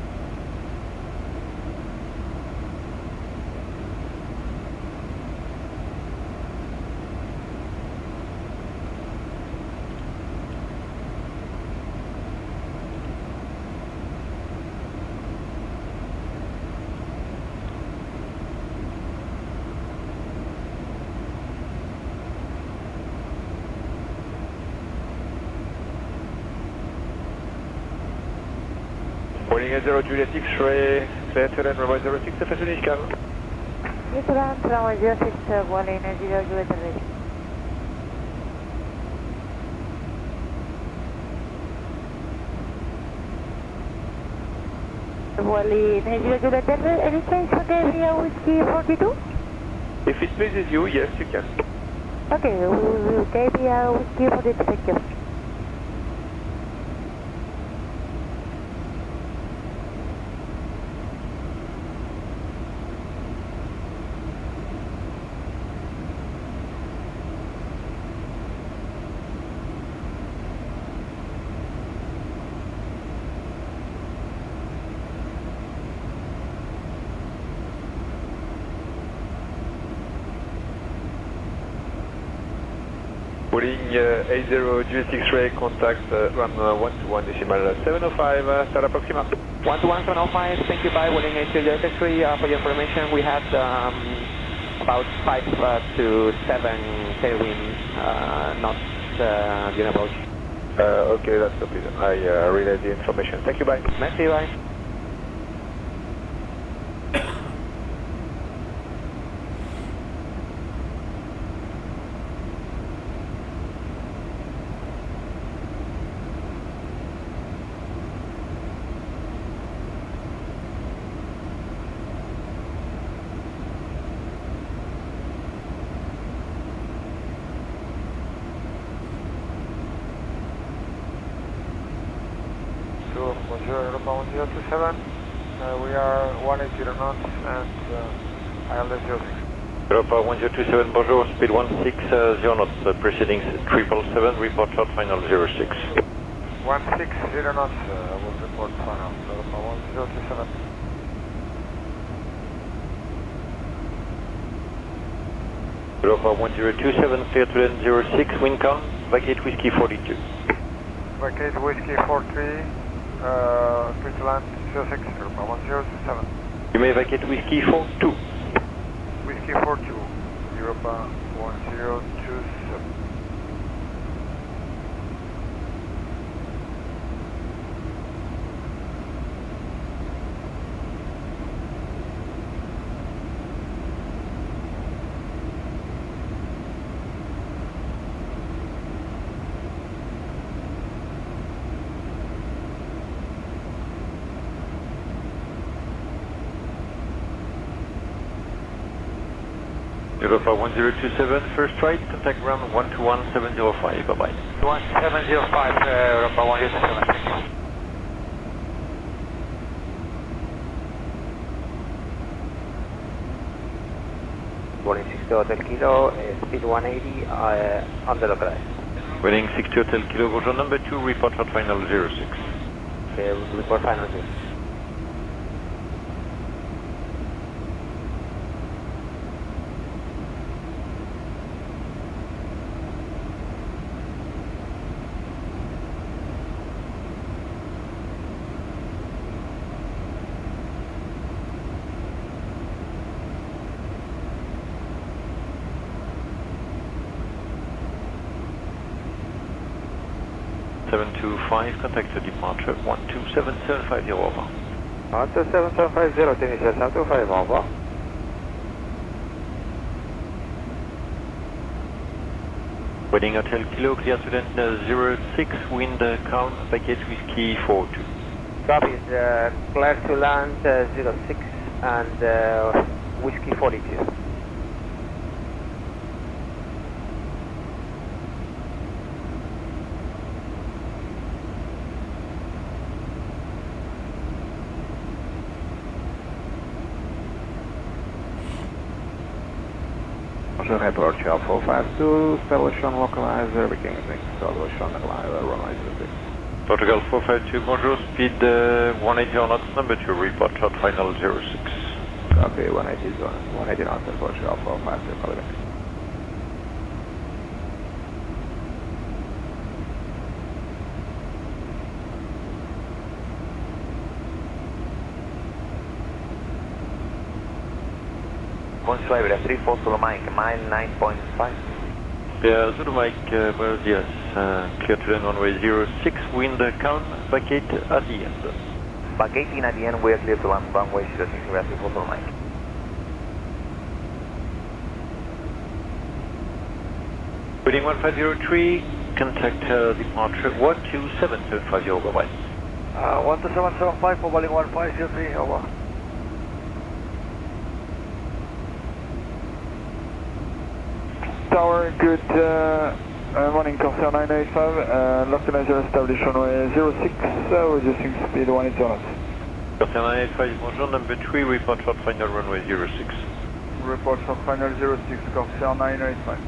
Boarding 0 Juliet X-ray, clear to land runway 06, FS Unical. Clear to land runway 06, Voliner 003. Voliner 003, any change for Avião whiskey 42? If it pleases you, yes, you can. Okay, we will Avião whiskey 42, thank you. Boarding 80 Juliet X-ray, contact run 121 decimal 705, start Proxima. 121 705, thank you, bye. Boarding 80 Juliet X-ray, for your information, we had about 5 to 7 tailwind knots during approach. Okay, that's okay. I relay the information. Thank you, bye. Merci, bye. Bonjour, Europa 1027. We are 180 knots and ILS 06. Europa 1027, bonjour, speed 160 knots, proceeding 777, report short final 06. 160 knots, will report final, Europa 1027. Europa 1027, clear to land 06, wind calm, vacate whiskey 42. Vacate whiskey 43, clear to land 06, Europa 1027. You may vacate whiskey 42. Whiskey 42, Europa 1027. Europa 1027, first right, contact ground 121705, bye-bye. 1705, Europa 1027, thank you. Boarding 60 Hotel Kilo, speed 180, on the localize. Boarding 60 Hotel Kilo, bonjour number 2, report short final 06. Okay, report final 06. Contact to departure 12750, over. 12750, tienes 725, over. Wedding Hotel Kilo, clear student 06, wind calm, package whiskey 42. Copy, clear to land 06 and whiskey 42. Report shell 452, establishment localizer, beginning establishment localizer, runway 06. Portugal 452, bonjour, speed 180 knots, number 2, report short final 06. Copy, 180 knots, report shell 452, call it back. Consuelo 34 Zulu Mike, mile 9.5. Yeah, Zulu Mike, buenos días. Clear to land runway 06, wind calm, vacate at the end. Vacating at the end, we are clear to land runway 06, 34 Zulu Mike. Boarding 1503, contact departure 12750, bye-bye. 12775 for Boeing 1503, over. Tower, good morning, Corsair 985, localizer established runway 06, reducing speed 180 knots. Corsair 985, bonjour, number 3, report short final runway 06. Report short final 06, Corsair 985.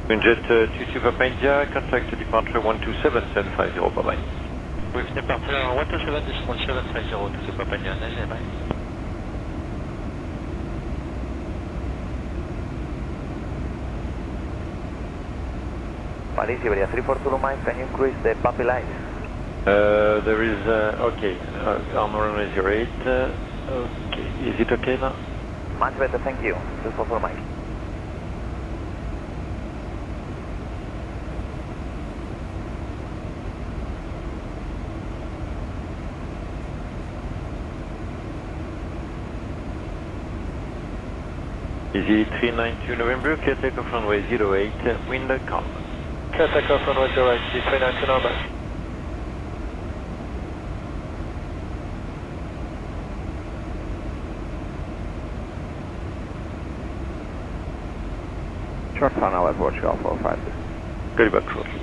Winjet 22 Companhia, contact departure 12750, bye-bye. With departure 12750 to Companhia, nice, bye. Paris, Iberia 34 Zulu Mike, can you increase the puppy light? There is, okay, on runway 08, okay, is it okay now? Much better, thank you, 34 Zulu Mike. Easy 392 November, clear takeoff runway 08, wind calm. Clear takeoff runway 08, 392 November. Short final at Portugal 452. Very back shortly.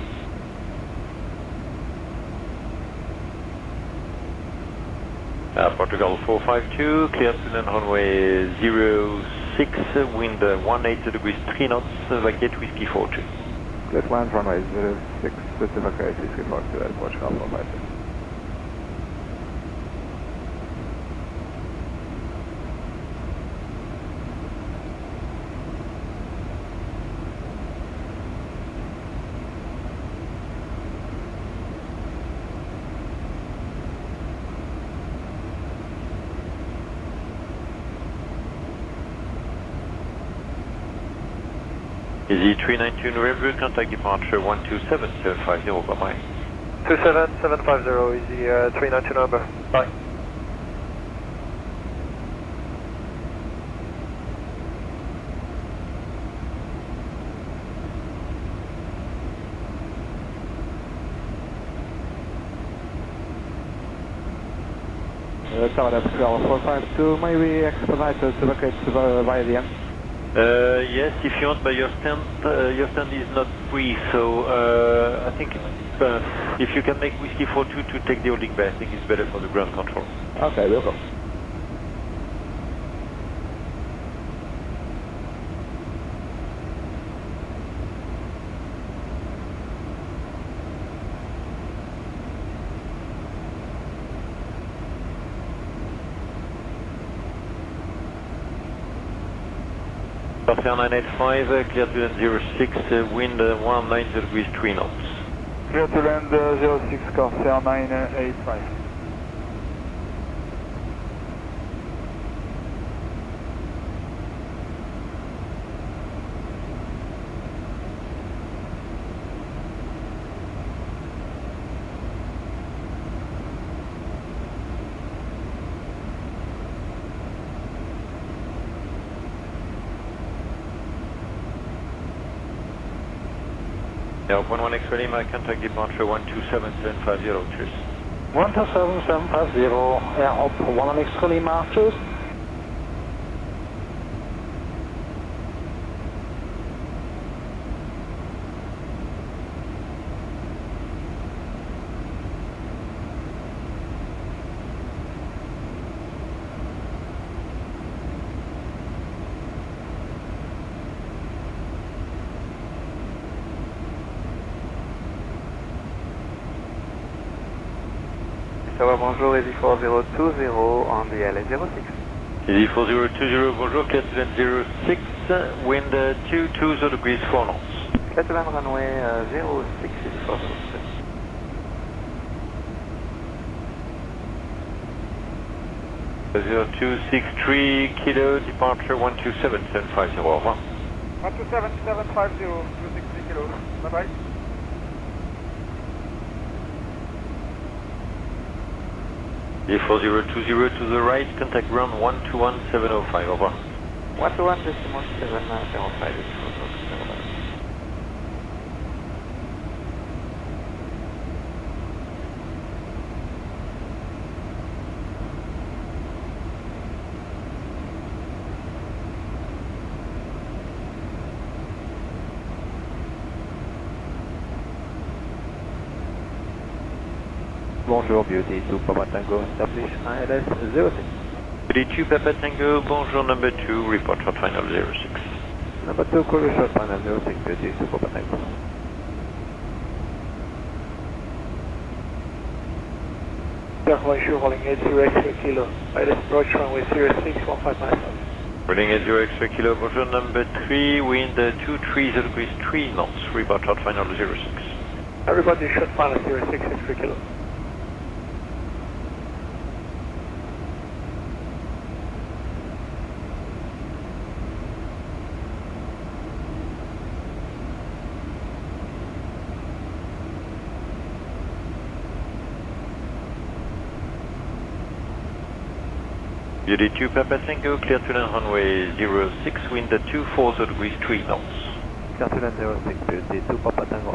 Portugal 452, clear to land runway 06, wind 18 degrees 3 knots, vacate whiskey 42. Clear to land runway 06, vacate whiskey 42 at Portugal 452. Easy 392 November, contact departure 12750, bye-bye. 27750, easy 392 November, bye. Tower FQL 452, may we expedite to vacate via the end? Yes, if you want, but your stand is not free, so I think if you can make whiskey 42 to take the holding bay, I think it's better for the ground control. Okay, we'll go. Corsair 985, clear to land 06, wind 190 degrees 3 knots. Clear to land 06, Corsair 985. Yeah, 11 XPLANE11, my contact departure 127750, cheers. 127750, yeah, op 11 XPLANE11, cheers. Tower, bonjour, Easy 4020 on the LA06. Easy 4020, bonjour, clear to land 06, wind 220 degrees 4 knots. Clear to land runway 06, Easy 4020. 0263 kilo, departure 127750, au revoir. 127750, 263 kilo, bye bye. A4020 to the right, contact ground 121705, au revoir. 121.705. Bonjour, Beauty 2 Papa Tango, establish ILS 06. Beauty 2 Papa Tango, bonjour, number 2, report short final 06. Number 2, courier short final 06, Beauty 2 Papa Tango. Bonjour, rolling 80 extra kilo, ILS approach runway 061595. Rolling 80 extra kilo, bonjour, number 3, wind 230 degrees 3 knots, report short final 06. Everybody short final 06 extra kilo. Beauty 2 Papa Tango, clear to land runway 06, wind 240 degrees 3 knots. Clear to land 06, Beauty 2 Papa Tango.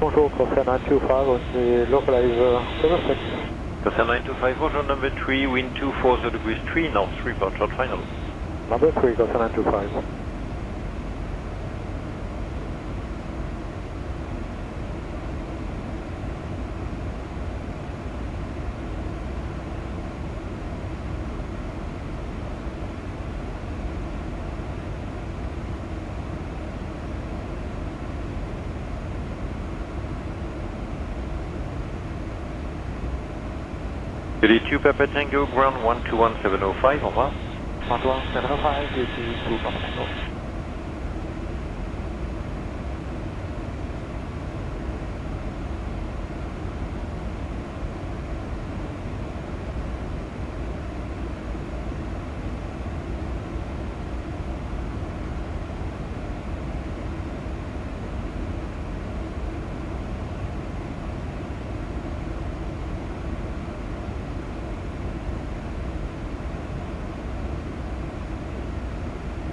Bonjour, Corsair 925 on the localizer 06. Corsair 925, bonjour, number 3, wind 240 degrees 3 knots, report short final. Number 3, Corsair 925. Beauty 2 Papa Tango, ground 121705, au revoir. 121705, Beauty 2 Papa Tango.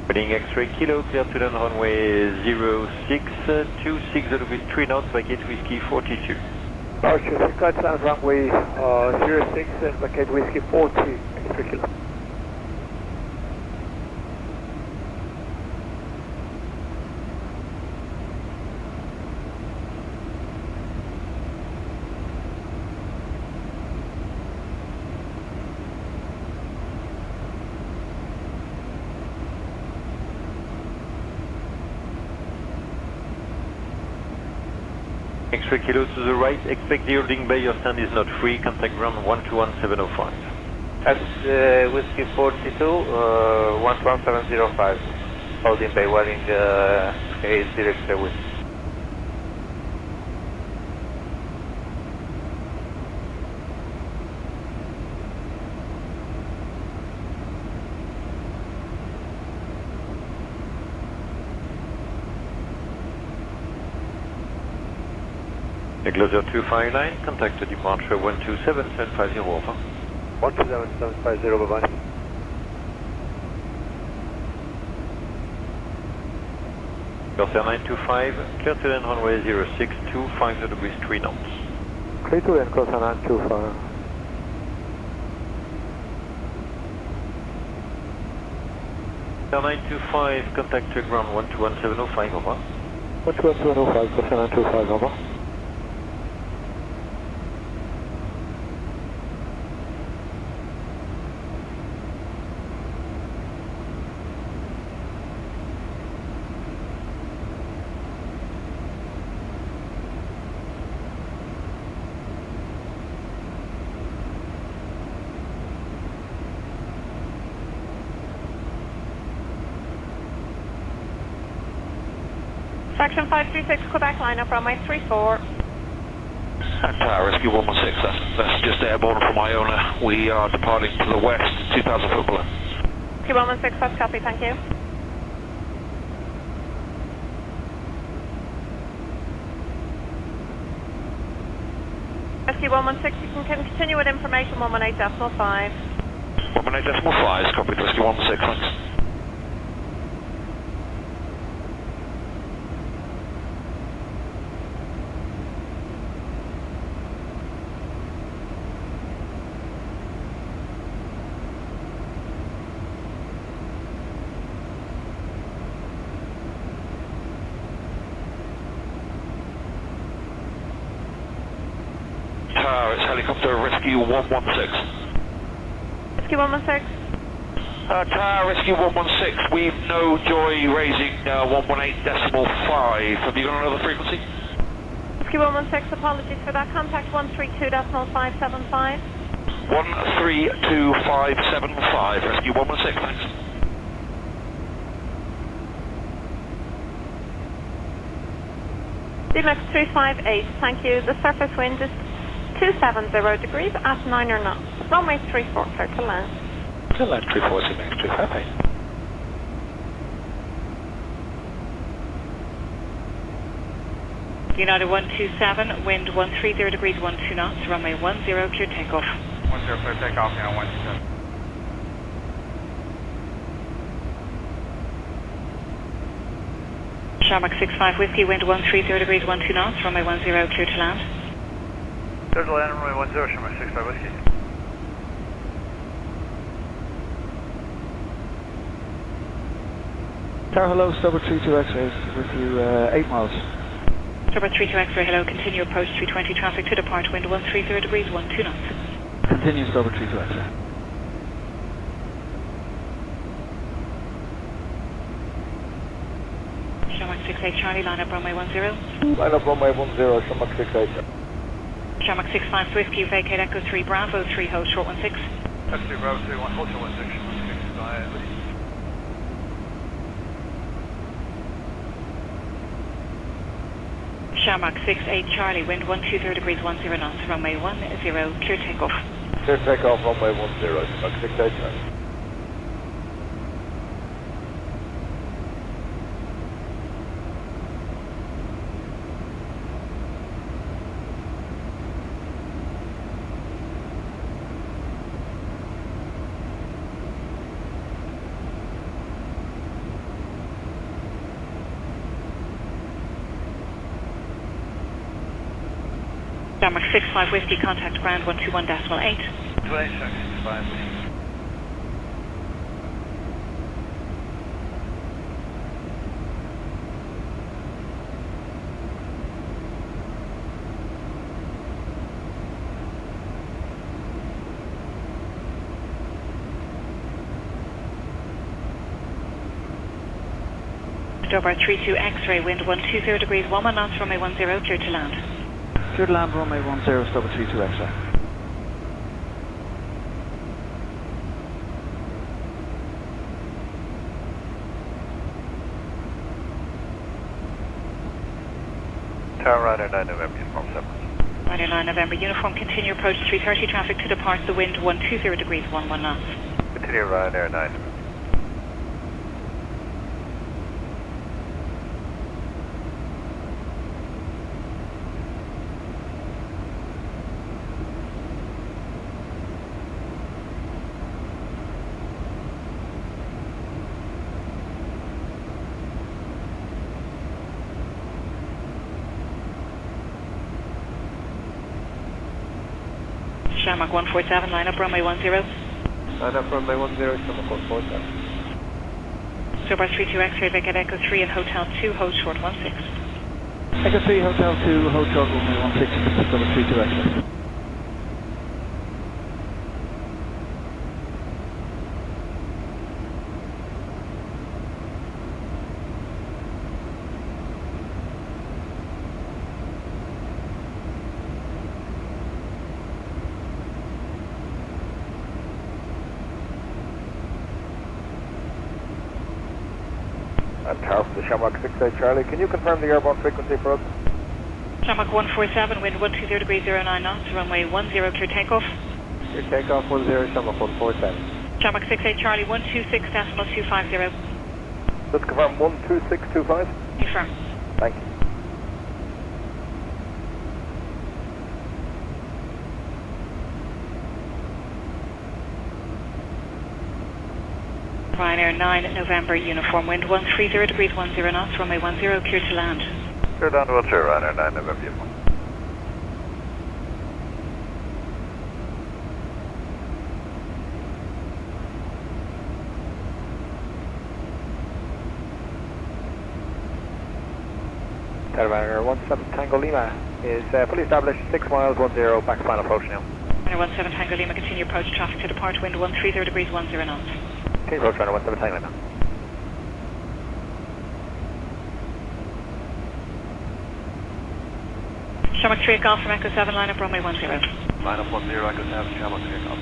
Heading X-ray Kilo, clear to land runway 06, 26 degrees 3 knots, vacate whiskey 42. Okay, clear to land runway 06, vacate whiskey 40, X-ray Kilo. X-ray Kilo to the right, expect the holding bay, your stand is not free, contact ground 121705. That's whiskey 42, 11705. Holding bay, wearing is direct with. Closer 259, contact departure 127750, over. 127750, bye-bye. Corsair 925, clear to land runway 06, 25 degrees 3 knots. Clear to land, Corsair 925. Corsair 925, contact ground 121705, over. 121705, Corsair 925, over. Section 536, Quebec, line up runway 34. That's Rescue 116, that's just airborne from Iona. We are departing to the west, 2,000 foot below. Rescue 116, that's copy, thank you. Rescue 116, you can continue with information 118.5. 118.5, copy, Rescue 116, thanks. It's helicopter Rescue 116. Rescue 116. Tower Rescue 116, we've no joy raising 118.5. Have you got another frequency? Rescue 116, apologies for that. Contact 132.575. 132.575, Rescue 116, thanks. DMX 358, thank you. The surface wind is 270 degrees at 9 knots. Runway 34, clear to land. To land 34, DMX 358. United 127, wind 130 degrees, 12 knots, runway 10, clear takeoff. 10, clear takeoff, now 127. Shamrock 65 Whiskey, wind 130 degrees, 12 knots, runway 10, clear to land. Clear to land, runway 10, Shamrock 65 Whiskey. Tower, hello, Stubber 32 X-ray with you 8 miles. Stubber 32 X-ray, hello, continue approach 320 traffic to depart, wind 130 degrees, 12 knots. Continue Stubber 32 X-ray. Shamrock 68 Charlie, line up runway 10. Line up runway 10, Shamrock 68. Shamrock 65 Whiskey, vacate Echo 3 Bravo, 3 hold short 16. Echo 3 Bravo, 3 1, hold short 16, Shamrock 65. Shamrock 68 Charlie, wind 120 degrees, 10 knots, runway 10, clear takeoff. Clear takeoff, runway 10, Shamrock 68 Charlie. Denmark 65 Whiskey, contact ground 121.8. 28665 Whiskey. Dover 32 X-ray, wind 120 degrees, 11 knots, runway 10, clear to land. Clear to land, runway 10, stop at 32 X-ray. Tower Ryanair 9 November, uniform 7. Ryanair 9 November, uniform, continue approach 330 traffic to depart, the wind 120 degrees, 11 knots. Continue Ryanair 9 November. Shamrock 147, line up runway 10. Line up runway 10, Shamrock 147. Dover 32 X-ray, Vicket Echo 3 and Hotel 2, hold short 16. Echo 3, Hotel 2, hold short, runway 16, stop at 32 X-ray. Tower from the Shamrock 68 Charlie, can you confirm the airborne frequency for us? Shamrock 147, wind 120 degrees, 09 knots, runway 10, clear takeoff. Clear takeoff 10, Shamrock 147. Shamrock 68 Charlie, 126.250. Let's confirm 12625. Confirm. Thank you. Ryanair 9 November, uniform, wind 130 degrees, 10 knots, runway 10, clear to land. Clear down to 10, Ryanair 9 November, uniform. Ryanair 17 Tango Lima is fully established, 6 miles, 10, back final approach now. Ryanair 17 Tango Lima, continue approach traffic to depart, wind 130 degrees, 10 knots. Continue approach Ryanair 17 Tango Lima. Shamrock 3 Golf from Echo 7, line up runway 10. Line up 10, Echo 7, Shamrock 3 Golf.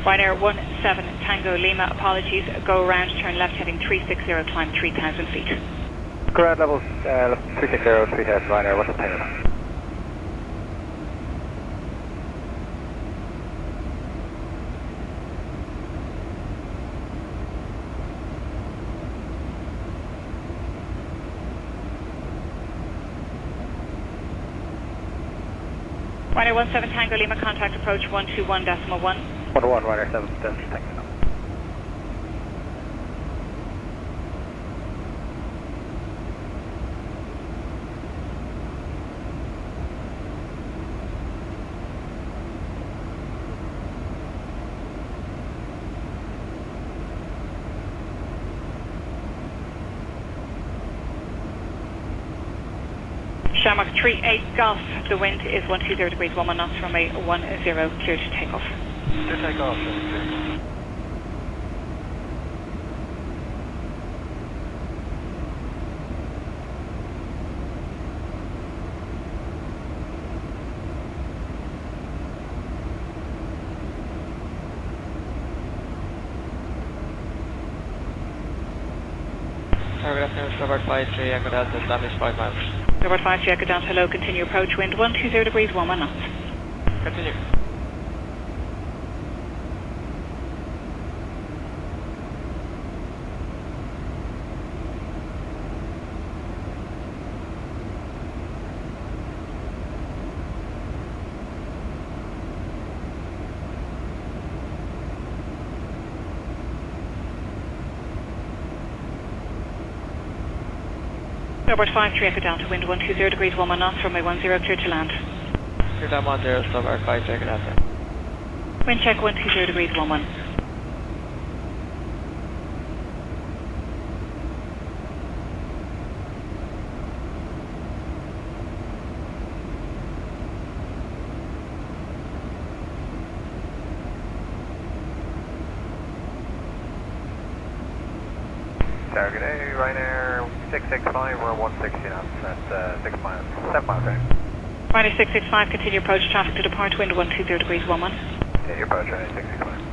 Ryanair 17 Tango Lima, apologies, go around, turn left heading 360, climb 3,000 feet. Ground levels 360, 3000, Ryanair 17 Tango Lima. Ryanair 17 Tango Lima, contact approach 121.1. 1, Ryanair 7, Tango Lima. Shamrock 38 Golf, the wind is 120 degrees, 11 knots, runway 10, clear to takeoff. Clear takeoff, clear. Paragraph news, Robert 53, Echo Delta, established 5 miles. Robert 53, Echo Delta, hello, continue approach, wind 120 degrees, 11 knots. Continue. Starboard 53 Echo Delta, wind 120 degrees 11 knots, runway 10, clear to land. Clear down 10, starboard 53 Echo Delta. Wind check 120 degrees 11. Target A, Ryanair 665, we're 160 knots, that's 7 miles right. Ryanair 665, continue approach traffic to depart, wind 120 degrees 11. Yeah, your approach Ryanair 665.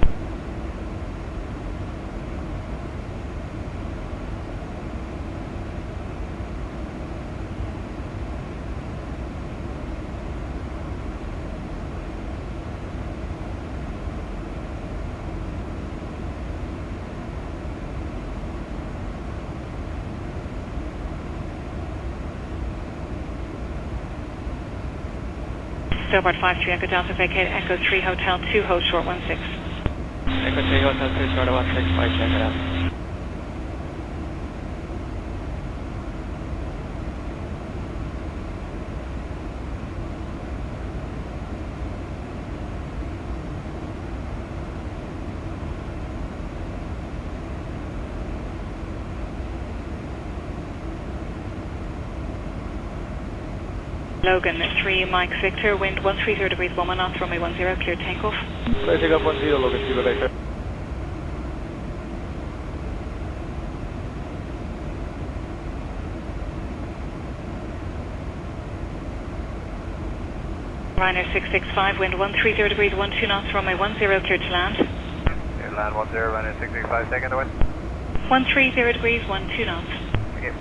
Starboard 53 Echo Delta, vacate Echo 3 Hotel 2, hold short 16. Echo 3 Hotel 2, short 16, 5 check it out. Logan 3 Mike Victor, wind 130 degrees 11 knots, runway 10, clear takeoff. Clear take off 10, Logan, see you later. Ryanair 665, wind 130 degrees 12 knots, runway 10, clear to land. Yeah, land 10, Ryanair 665, second to wind. 130 degrees 12 knots. Okay.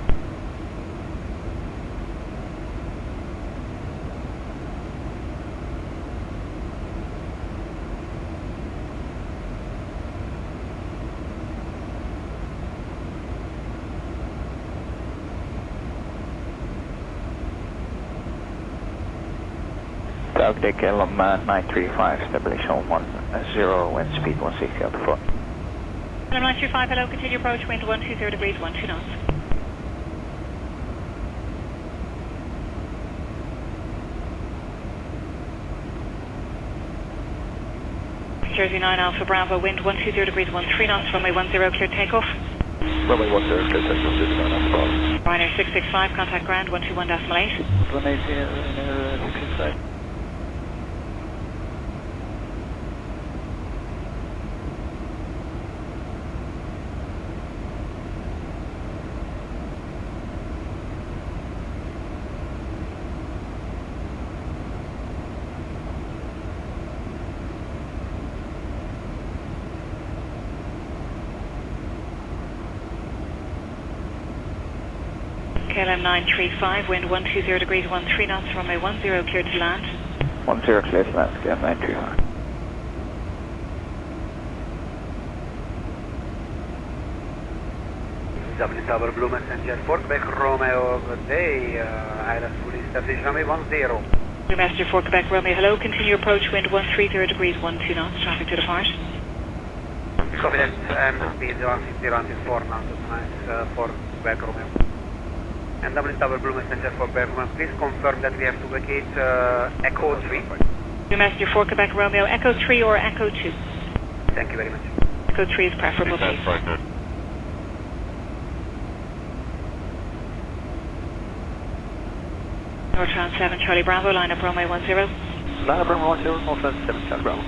South KLM 935, stabilization 10, wind speed 160 out the front. KLM 935, hello, continue approach, wind 120 degrees 12 knots. Jersey 9 Alpha Bravo, wind 120 degrees 13 knots, runway 10, clear takeoff. Runway 10, clear takeoff, Jersey 9 Alpha Bravo. Ryanair 665, contact ground 121.8. 118, Ryanair 665. KLM 935, wind 120 degrees 13 knots, runway 10, clear to land. 10, clear to land, KLM 935. Dublin Tower Blue Messenger, Fort Quebec Romeo, good day, Island Fully Established, runway 10. Blue Messenger, Fort Quebec Romeo, hello, continue approach, wind 130 degrees 12 knots, traffic to depart. Copy that, speed 160 4 knots, nice, Fort Quebec Romeo. And Dublin Tower Blue Messenger for Bergman, please confirm that we have to vacate Echo 3. Blue Messenger, Fort Quebec Romeo, Echo 3 or Echo 2? Thank you very much. Echo 3 is preferable, please. Northbound 7 Charlie Bravo, line up runway 10. Line up runway 10, Northbound 7 Charlie Bravo.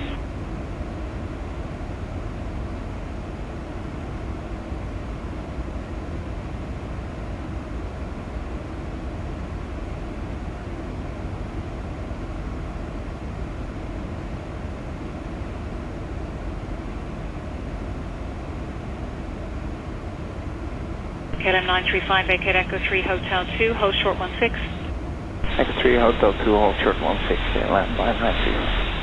KLM 935, vacate Echo 3 Hotel 2, hold short 16. Echo 3 Hotel 2, hold short 16, land by 930.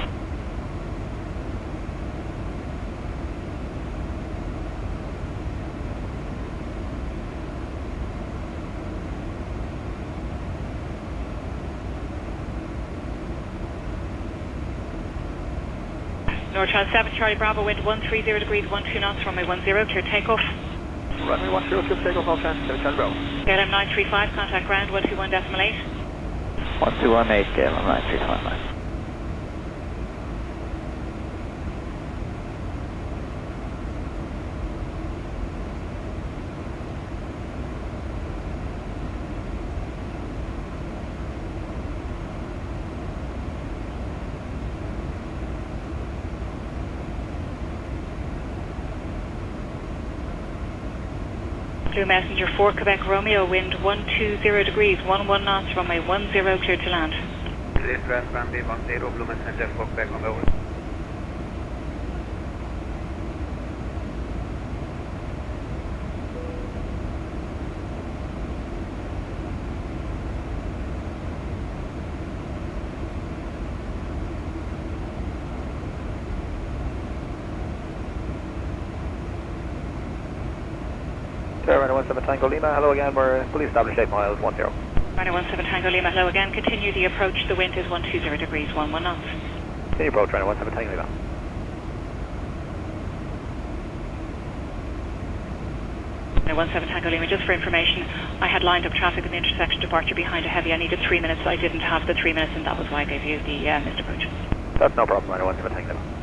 Northbound 7 Charlie Bravo, wind 130 degrees 12 knots, runway 10, clear takeoff. Runway 10 clear for takeoff, all traffic, Charlie Bravo. KLM 935, contact ground 121.8. 1218, KLM 935. Blue Messenger 4 Quebec Romeo, wind 120 degrees, 11 knots, runway 10 clear to land. Clear to land, runway 10, Blue Messenger 4 Quebec Romeo. Runway 17 Tango Lima, hello again, we're fully established 8 miles, 10. Runway 17 Tango Lima, hello again, continue the approach, the wind is 120 degrees, 11 knots. Continue approach, runway 17 Tango Lima. Runway 17 Tango Lima, just for information, I had lined up traffic in the intersection departure behind a heavy. I needed 3 minutes, I didn't have the 3 minutes, and that was why I gave you the missed approach. That's no problem, runway 17 Tango Lima.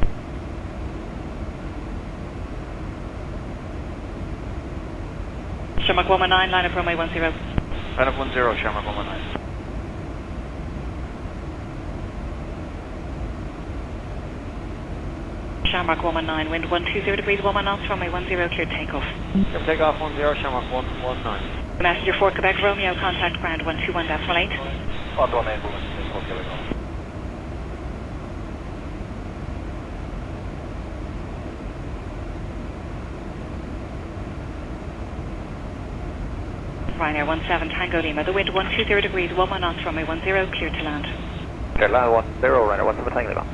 Shamrock 119, line up runway 10. Line up 10, Shamrock 119. Shamrock 119, wind 120 degrees, 11 knots, runway 10, clear takeoff. Clear takeoff 10, Shamrock 119. Messenger 4 Quebec Romeo, contact ground 121.8. 118, okay, we go. Ryanair 17 Tango Lima, the wind 120 degrees, 11 knots, runway 10, clear to land. Clear land 10, Ryanair 17 Tango Lima.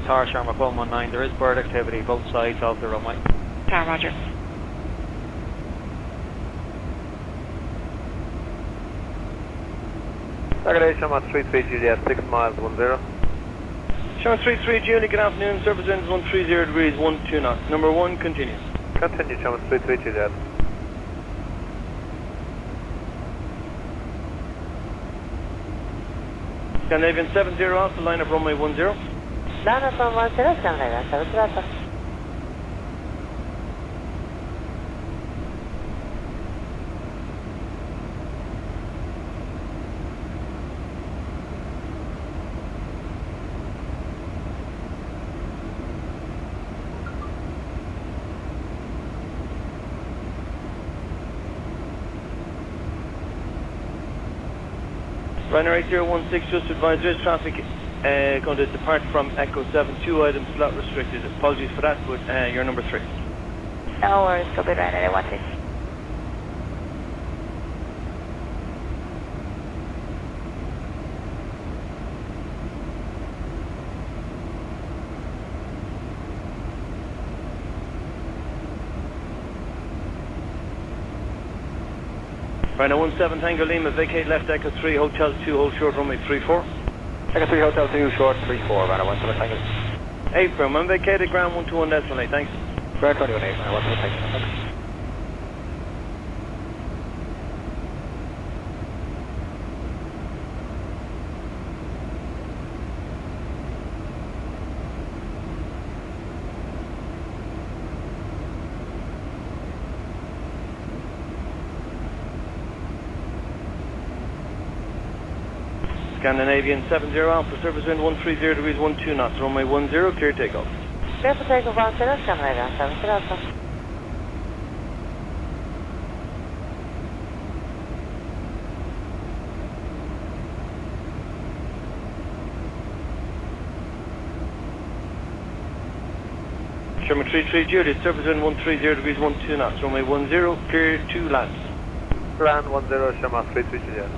Tower Shamrock 119, there is bird activity both sides of the runway. Tower, roger. Target Shamrock 33 Juliet, 6 miles, 10. Shamrock 33 Juliet, good afternoon, surface wind is 130 degrees, 12 knots. Number 1, continue. Continue, Shamrock 33 Juliet. Scandinavian 70 off the line of runway 10. Line up runway 10, Scandinavian 70 off. Ryanair 8016, just advise there is traffic going to depart from Echo 7, 2 items slot restricted. Apologies for that, but you're number 3. No worries, copy Ryanair 16. Ryanair 17 Tango Lima, vacate left Echo 3, Hotel 2, hold short runway 34. Echo 3, Hotel 2, short 34, Ryanair 17 Tango Lima. 8 firm, unvacated ground 121.8, thanks. Ground 21.8, Ryanair 17 Tango Lima. Scandinavian 70 Alpha, surface wind 130 degrees, 12 knots, runway 10, clear takeoff. Clear for takeoff 10, Scandinavian 70 Alpha. Sherman 33 Juliet, surface wind 130 degrees, 12 knots, runway 10, clear to land. Land 10, Shamrock 33 Juliet.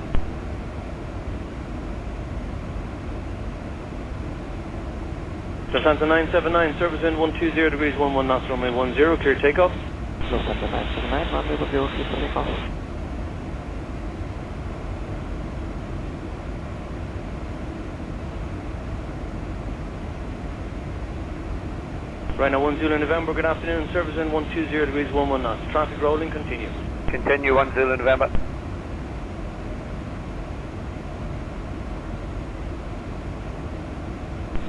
Lufthansa 979, service wind 120 degrees 11 knots, runway 10, clear takeoff. Lufthansa 979, runway 10, clear for takeoff. Ryanair 1 Zulu November, good afternoon, service wind 120 degrees 11 knots, traffic rolling, continue. Continue 1 Zulu November.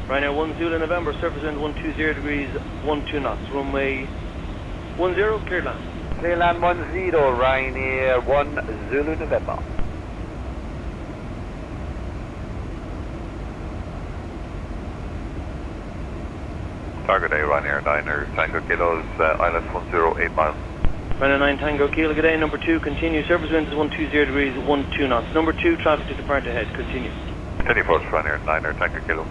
Ryanair 1 Zulu November, surface wind 120 degrees 12 knots, runway 10, clear land. Clear land 10, Ryanair 1 Zulu November. Target A, Ryanair 9 Tango Kilos, ILS 108 miles. Ryanair 9 Tango Kilo, good day, number 2, continue, surface wind is 120 degrees 12 knots. Number 2, traffic to depart ahead, continue. Continue for Ryanair 9 Tango Kilo.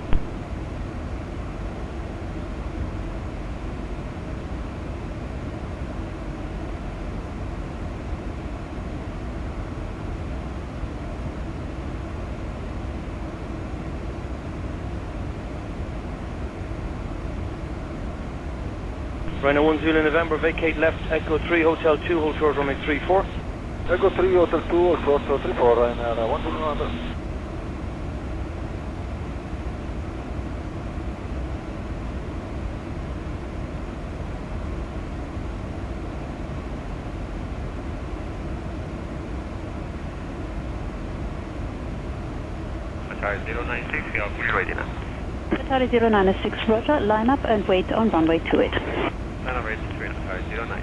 Ryanair 1 Zulu November, vacate left, Echo 3, Hotel 2, hold short, runway 34. Echo 3, Hotel 2, hold short, 34, Ryanair 1 Zulu November. Atari 096, we are ready now. Atari 096, roger, line up and wait on runway 28. Line up ready to train, Atari 09.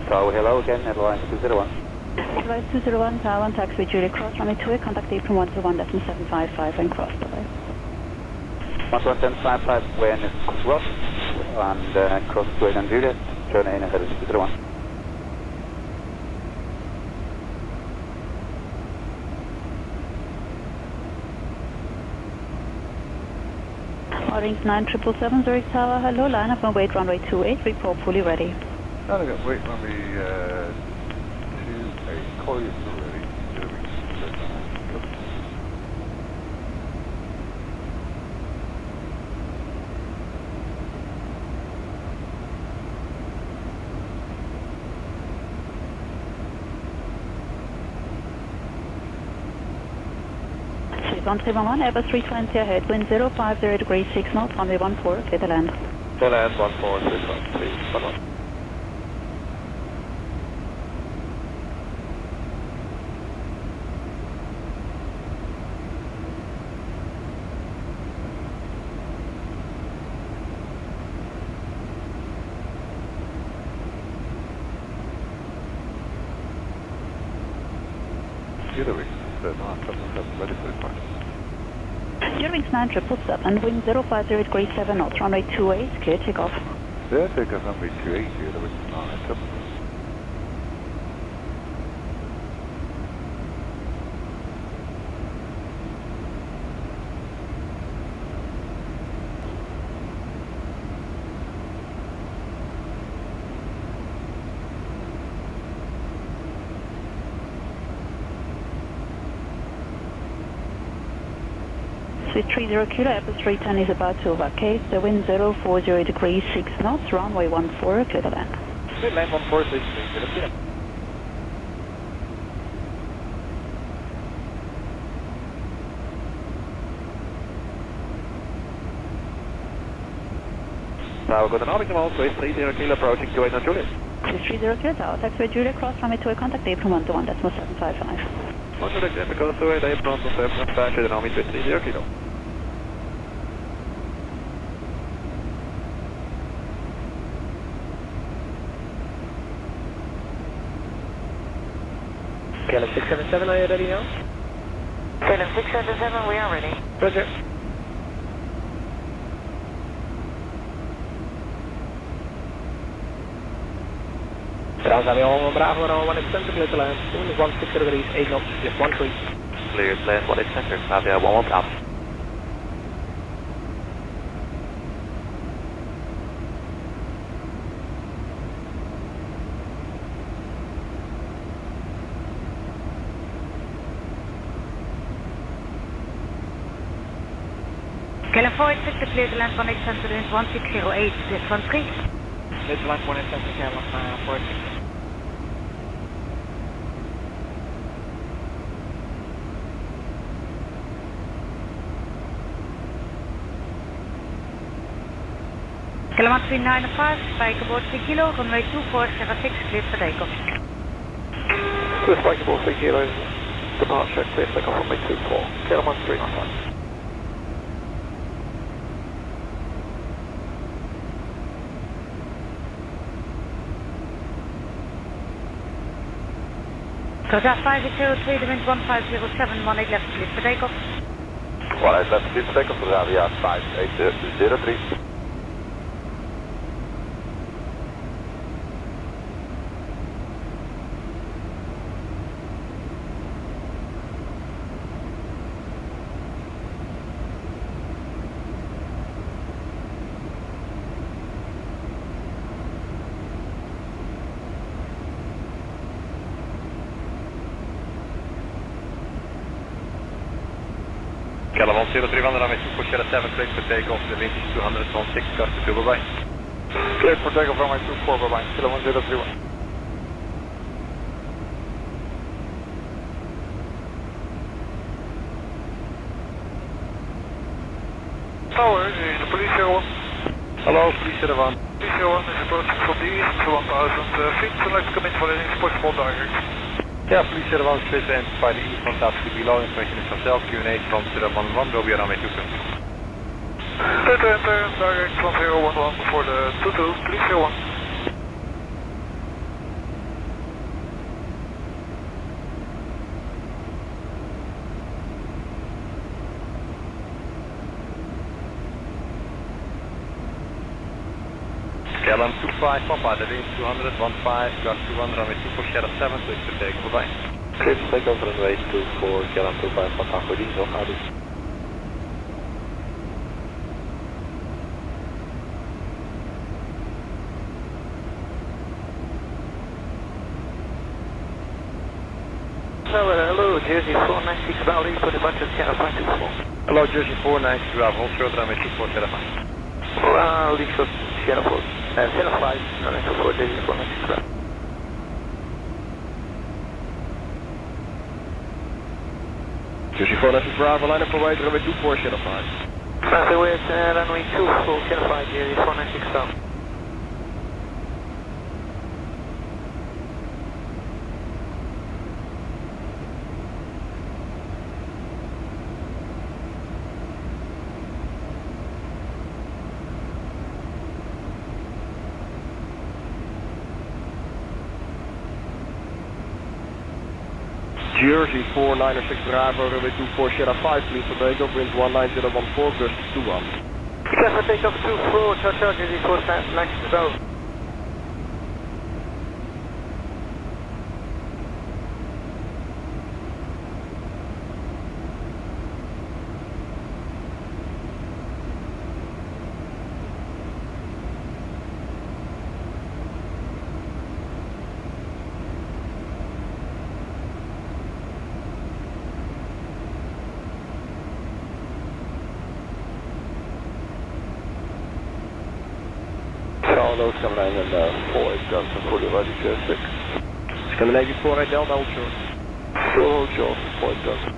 So hello again, Airlines 201. Airlines 201, Tower 1, taxiway Julia Cross, runway 28, contact April 121.755 and cross the way. 11755 when it's cross, and cross to and Juliet, turn in ahead of 201. Orange 9777, Zurich Tower, hello, line up and wait runway 28, report fully ready. And again, wait, runway 28, call you ready. On 311, Airbus 320 ahead, wind 050 degrees 6 knots, runway 14, clear the land. Clear land 14, 313. Eurowings 9777, wind 050 degrees 7 knots, runway 28, clear takeoff. Yeah, takeoff runway 28, Eurowings 977. Sweet 30 kilo, Airbus 310 is about to vacate, the wind 040 degrees 6 knots, runway 14, clear the land. Clear land 14, 6 kilo. Tower, good morning, Swiss 30 kilo approaching to Aina Juliet. Swiss 30 kilo, Tower, taxiway Julia Cross, runway 28, contact April 121.755. Roger, because to Aina April 121.755, dynamic Swiss 30 kilo. KLM 677, are you ready now? KLM 677, we are ready. Roger. Avião Bravo, 1 center, clear to land, 16 degrees, 8 knots, just 13. Clear to land, 1 center, Avião 1 Bravo. KLM 486, clear to land, 1 center, 1608, just 13. Clear to land, 1 center, KLM 486. KLM 395, spike aboard tranquilo, runway 2406, clear for takeoff. Clear spike aboard tranquilo, departure, clear takeoff runway 24, KLM 395. Total 503, the wind 1507, 18 left, clear for takeoff. 18 left, clear for takeoff, Avião 5803. KLM 103, 7, clear for takeoff, the wind is 216, gust to 2, bye-bye. Clear for takeoff runway 24, bye-bye, KLM 103. Tower, is the police here 1? Hello, police here 1. Police here 1 is approaching from the east to 1000 feet, so let's come in for landing, possible direct. Yeah, police here 1 split and by the east, 1000 below, information is from self, Q&A from 011, will be around 22. Clear to enter, direct from 011 for the 22, police here 1. KLM 25, Papa, the wind 200, 15, gust 200, runway 24, Shadow 7, clear for takeoff, bye-bye. Clear for takeoff, runway 24, KLM 25, Papa, for diesel, howdy. Hello, Jersey 496 Bravo, for departure Sierra 524. Hello, Jersey 496 Bravo, hold short, runway 24, Shadow 5. Lead short Sierra 4. Sierra 5, runway 24, Jersey 496 Bravo. Jersey 496 Bravo, line up for right, runway 24, Shadow 5. Transit with runway 24, Sierra 5, Jersey 496 Bravo. Jersey 496 Bravo, runway 24, Shadow 5, please for takeoff, wind 19014, gust 21. Clear for takeoff 24, Charger, Jersey 496 Bravo. Charles, Scandinavian 4, Johnson, fully ready to 6. Scandinavian 4, Delta, hold short. Hold short, 4, Johnson.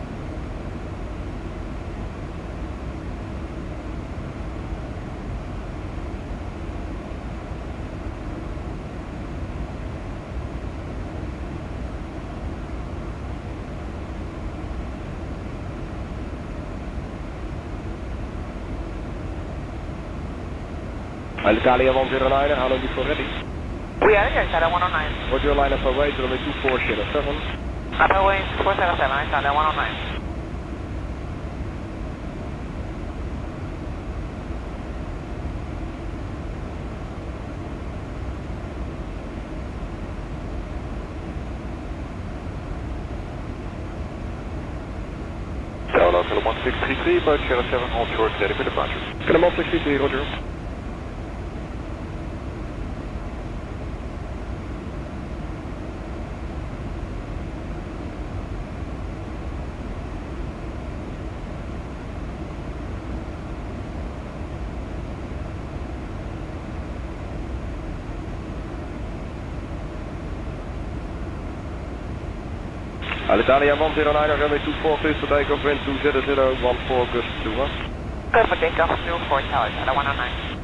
Italia 109, how long before ready? We are here, Italia 109. What's your line up away to runway 24, Shadow 7? Runway 477, Italia 109. Hello, Comandante 633, approach Sierra 7, hold short, ready for departure. Comandante 633, roger. Alitalia 109, runway 24, please for takeoff, wind 20014, gust 21. Good for takeoff, 24 towers, at 109.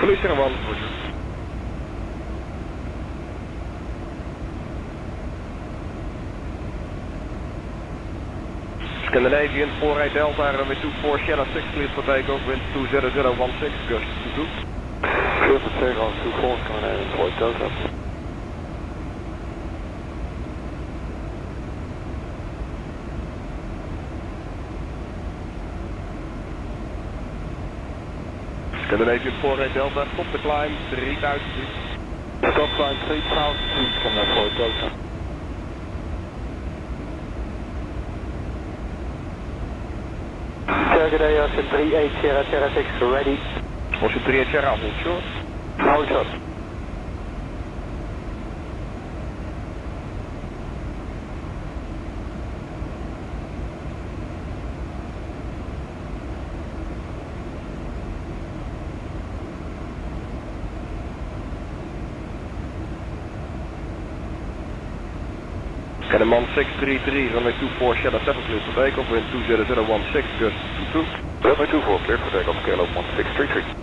Police 1, roger. Scandinavian 48 Delta, runway 24, Sierra 6, please for takeoff, wind 20016, gust 22. Clear for takeoff, 24, Scandinavian 48 Delta. Scandinavian 48 Delta, stop the climb, 3000 feet. Stop climb 3000 feet, Scandinavian 48 Delta. Good Ocean 38 Sierra 6 ready. Ocean 38 Sierra, hold short. Hold short. Comandante 633, runway 24, Sierra 7, clear for takeoff, wind 20016, gust 22. Runway 24, clear for takeoff, Kilo 1633.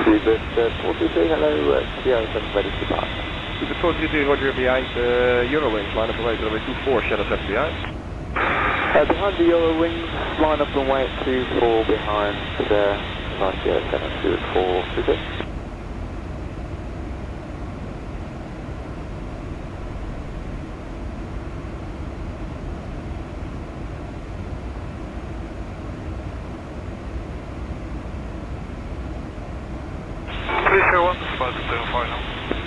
Seabird 423, hello, Sierra 7 ready to depart. Seabird 433, roger, behind Eurowings, line up and wait, runway 24, Sierra 7 behind. Behind the Eurowings, line up and wait 24 behind Sierra 7, Seabird 423.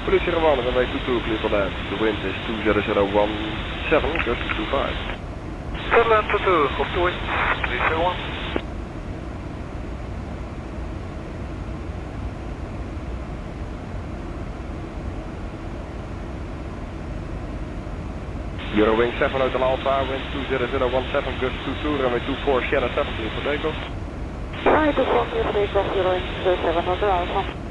Police 1, runway 22, clear for land. The wind is 20017, gust 25. Land 22, copy the wind, police 1. Eurowing 7 Hotel Alpha, wind 20017, gust 22, runway 24, Sierra 7, clear for takeoff. Hi, good one, clear for takeoff, Eurowing 7 Hotel Alpha.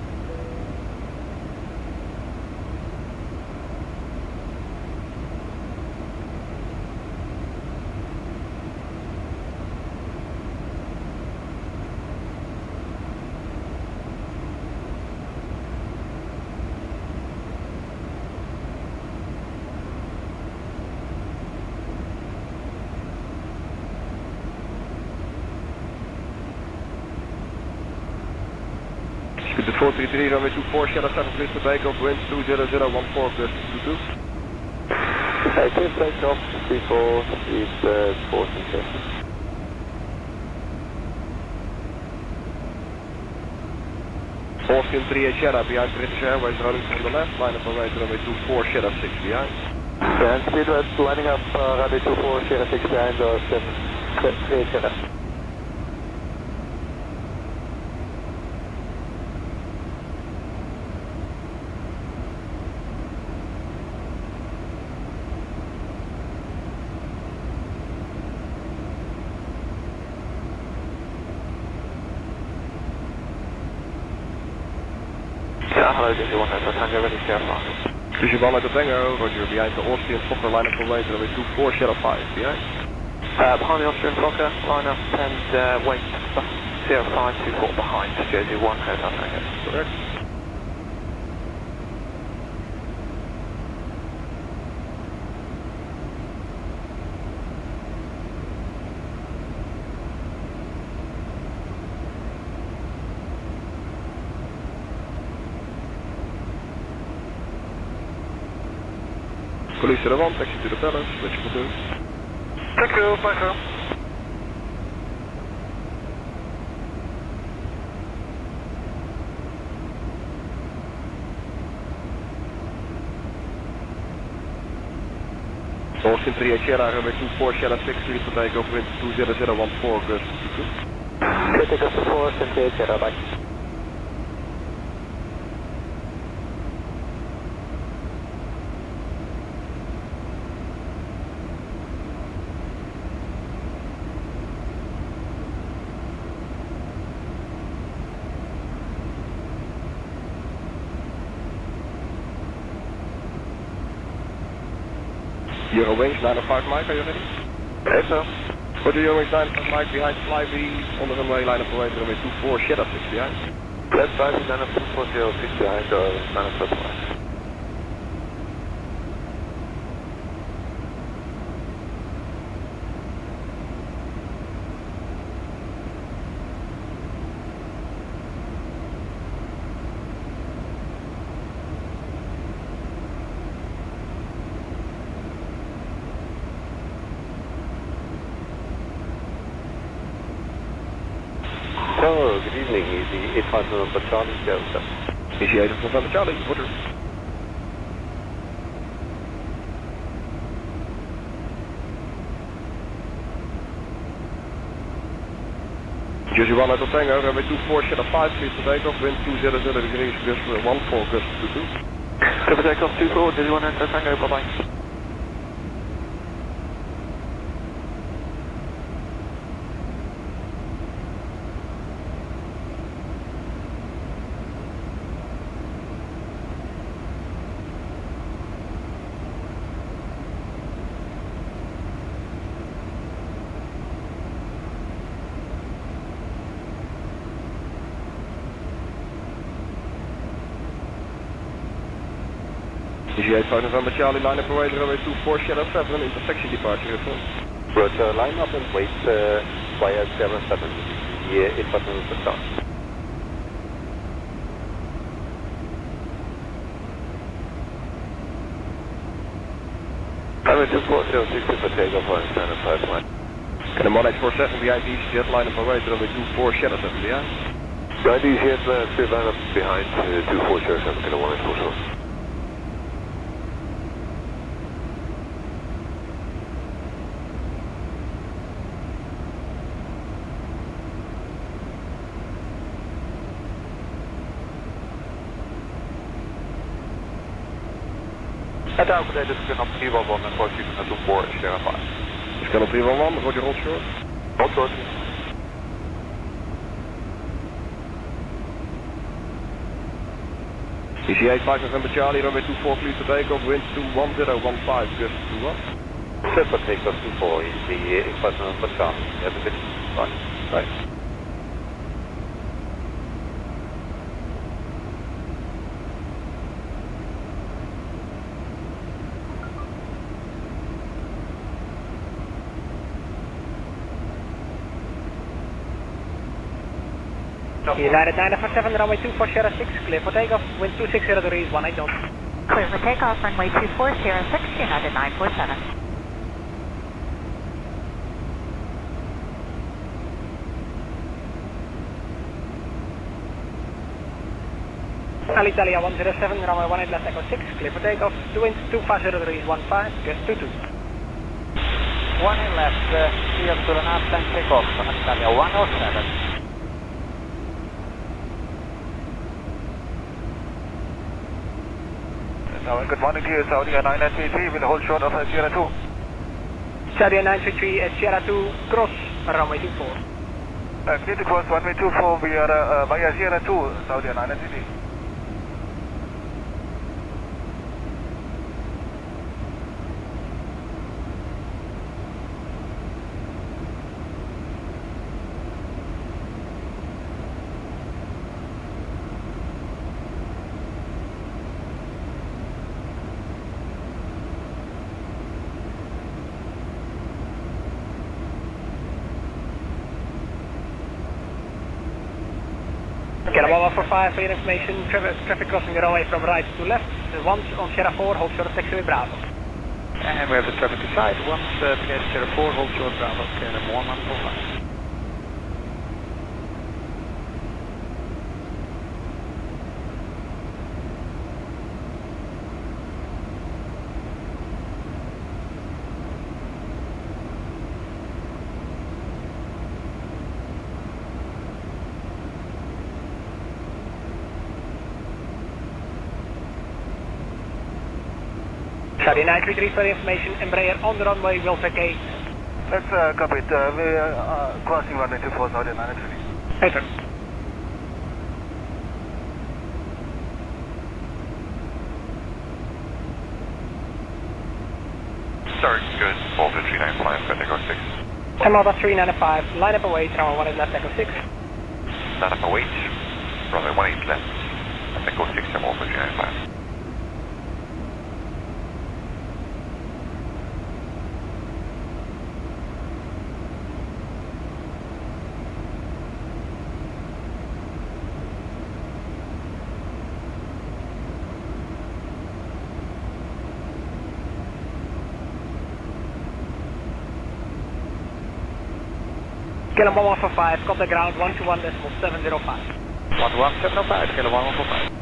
The 433, runway 24, Sierra 7, clear for takeoff, wind 20014, gust 22. Okay, clear for takeoff, 34, Seabird 423. Austrian 38 Sierra behind British Airways, running from the left, line up and wait, runway 24, Sierra 6 behind. And Speedwest lining up, runway 24, Sierra 6 behind, 38 Sierra. hello, Jersey 1 Hotel Tango, ready to fly. Jersey 1 Hotel Tango, roger, behind the Austrian Fokker, line up for weight, runway 24, shadow 5, behind. Behind the Austrian Fokker, line up and weight 0524 behind Jersey 1 Hotel Tango. Correct. Police to the 1, taxi to the palace, switch for 2. Thank you, bye sir. Austin 38 Sierra, runway 24, Sierra 6, clear for takeoff, wind 20014, gust 22. Clear takeoff to 4, Austin 38 Sierra, bye. Euro wings 905 Mike, are you ready? Yes, sir. Roger, Euro wings 905 Mike, behind fly V, on the runway, line up for weight, runway 24, shadow 6 behind. Left 5, line up 2406 behind, line up 5. Oh, good evening, Easy 85 November Charlie, Delta. Easy 85 November Charlie, order. Jersey 1 Hotel Tango, runway 24, shadow 5, clear for takeoff, wind 200 degrees, gust 14, gust 22. Clear for takeoff 24, Jersey 1 Hotel Tango, bye-bye. Easy 85 November Charlie, line up for weight, runway 24, shadow 7, intersection departure reform. Roger, line up and wait via 77, 85 November Charlie. Runway 2406 for takeoff on standard 5 line. And 1847 behind EasyJet, line up for weight, runway 24, shadow 7 behind. Behind EasyJet, clear line up behind 24 shadow 7, and 1847. At outdated scan up 311 and proceed to 24 Sierra 5. Scan up 311, roger, hold short. Hold short. Easy 85 November Charlie, runway 24, clear to takeoff, wind 21015, gust 21. Set for takeoff 24, Easy 85 November Charlie, have a good flight. Right. United 947, runway 24 Sierra 6, clear for takeoff, wind 260 degrees, 18 knots. Clear for takeoff, runway 24 Sierra 6, United 947. Alitalia 107, runway 18 left echo 6, clear for takeoff, two winds 250 degrees, 15, gust 22. 1 left, clear to the north and take off, Alitalia 107. Now, good morning to you, Saudi 933, will hold short of Sierra 2. Saudi 933, Sierra 2, cross, runway 24. Clear to cross runway 24, we are via Sierra 2, Saudi 933. 145 for your information, traffic crossing the runway from right to left, once on Sierra 4, hold short of taxiway Bravo. And we have the traffic aside, once against Sierra 4, hold short Bravo, KLM 1145. Charlie 933 for the information, Embraer on the runway will vacate. Let's copy it. We are crossing runway 24 Saudi 933. Hey, sir. Start, good. Volta 395, Echo 6. Tampa 395, line up await, runway 18 left, Echo 6. Line up await, runway 18 left, Echo 6, and Volta 395. KLM 1145, contact ground 121.705. 11705, KLM 1145.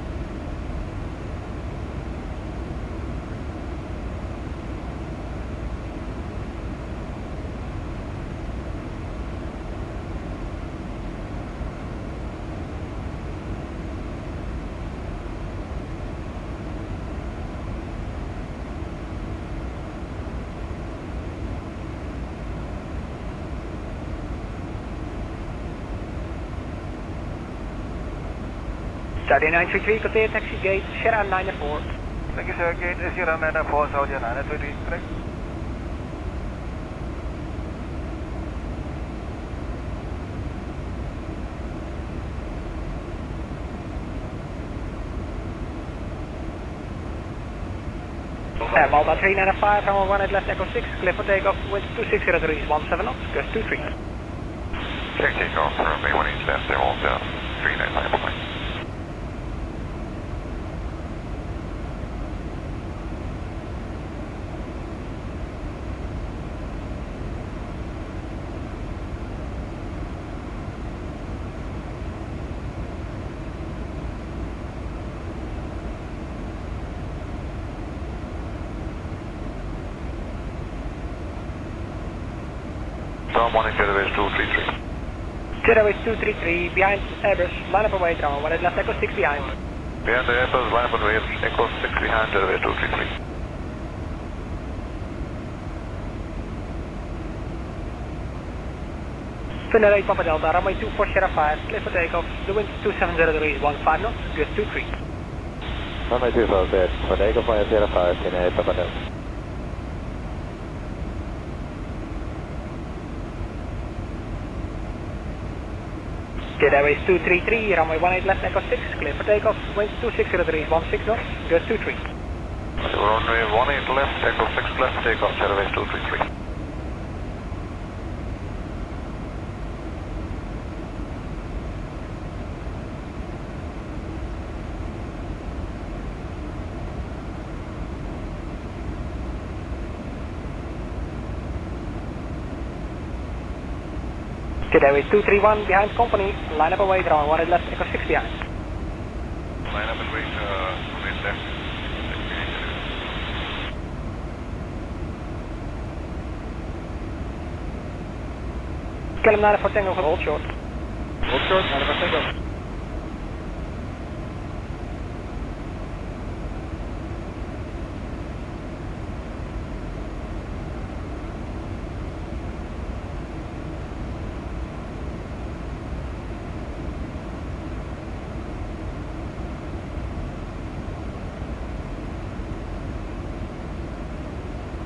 Saudi 933, clear taxi gate, Sierra 904. Thank you, sir. Gate Sierra 904, Saudi 933, correct? Malta 395, runway 18 left, Echo 6, clear for takeoff, wind 260 degrees, 17 knots, gust 23. Check takeoff, runway 18 left, Volta 395. From 1 Jetways 233. Jetways 233, behind Airbus, line up away, runway 18 left, Echo 6 behind. Behind the Airbus, line up away, Echo 6 behind, Jetways 233. Finner 8 Papa Delta, runway 24 Sierra 5, clear for takeoff, the wind 270 degrees, 15 knots, gust 23. Runway 24 cleared, for takeoff via Sierra 5, Finner 8 Papa Delta. Jetways 233, runway 18 left, Echo 6, clear for takeoff, wind 260 degrees, 16 knots, gust 23. Runway 18 left, Echo 6 left, takeoff, Jetways 233. Jetways 231, behind company, line up away, runway 18 left, Echo 6 behind. Line up and wait, wait left. KLM 9 Tango, hold short. Hold short, 9 Tango.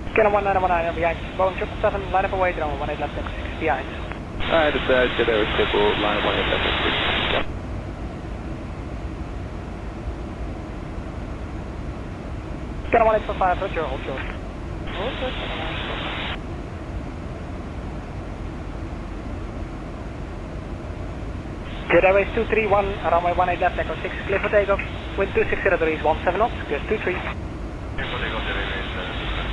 KLM 1919 behind, Boeing 777, line up away, runway 18 left, Echo 6 behind. Alright, it's Jetways stable, line up 18 left, Echo 6. KLM 1845, roger, hold short. Hold short. Jet Airways 231, runway 18 left, echo 6, clear for takeoff. Wind 260 degrees, 17 knots, gust 23. Clear for takeoff, Jet Airways 231.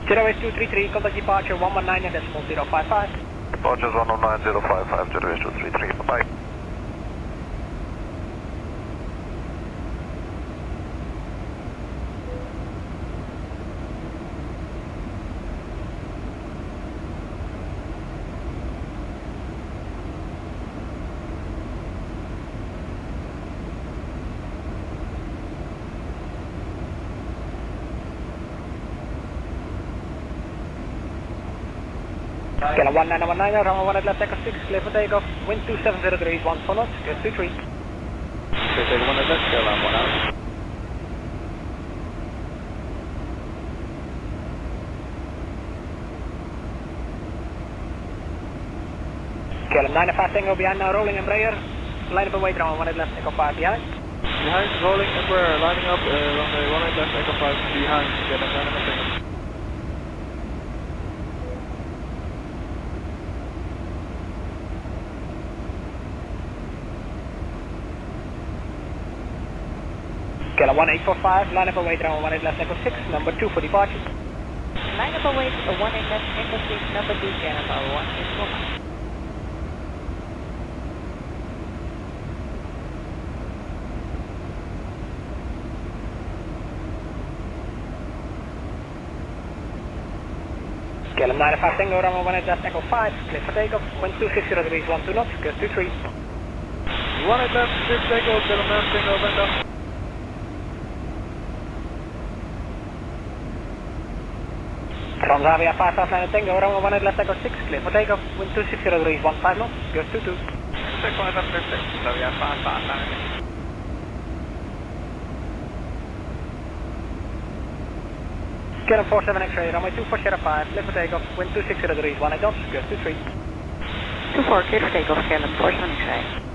Jet Airways 233, contact departure 119.055. Departures 119.055, Jet Airways 233, bye-bye. Scale 1919, runway 18 left, echo 6, clear for takeoff. Wind 270 degrees, 14 knots, gust 23. Clear take 1 left, scale 1 out. Scale 95 Tango behind now, rolling Embraer. Line up and wait, runway 18 left, echo 5 behind. Behind, rolling, Embraer, lining up, runway 18 left, echo 5 behind, get them down in a second. Scale 1845, line up and wait, runway 18 left, echo 6, number 2 for departure. Line up await 18 left, echo 6, number 2, Canada 164. Scale 95 Tango, runway 18 left, echo 5, clear for takeoff. Wind 260 degrees, 12 knots, gust 23. 1 left, clear for takeoff, scale 9 Tango, venga. Transavia 5 South Line Tango, runway 18 left, echo 6, clear for takeoff. Wind 260 degrees, 15 knots, gust 22. Take 5 left, clear for takeoff, Transavia 5 South Line. Scale 47 X-ray, runway 2405, clear for takeoff. Wind 260 degrees, 18 knots, gust 23. 24, clear for takeoff, scale 47 X-ray.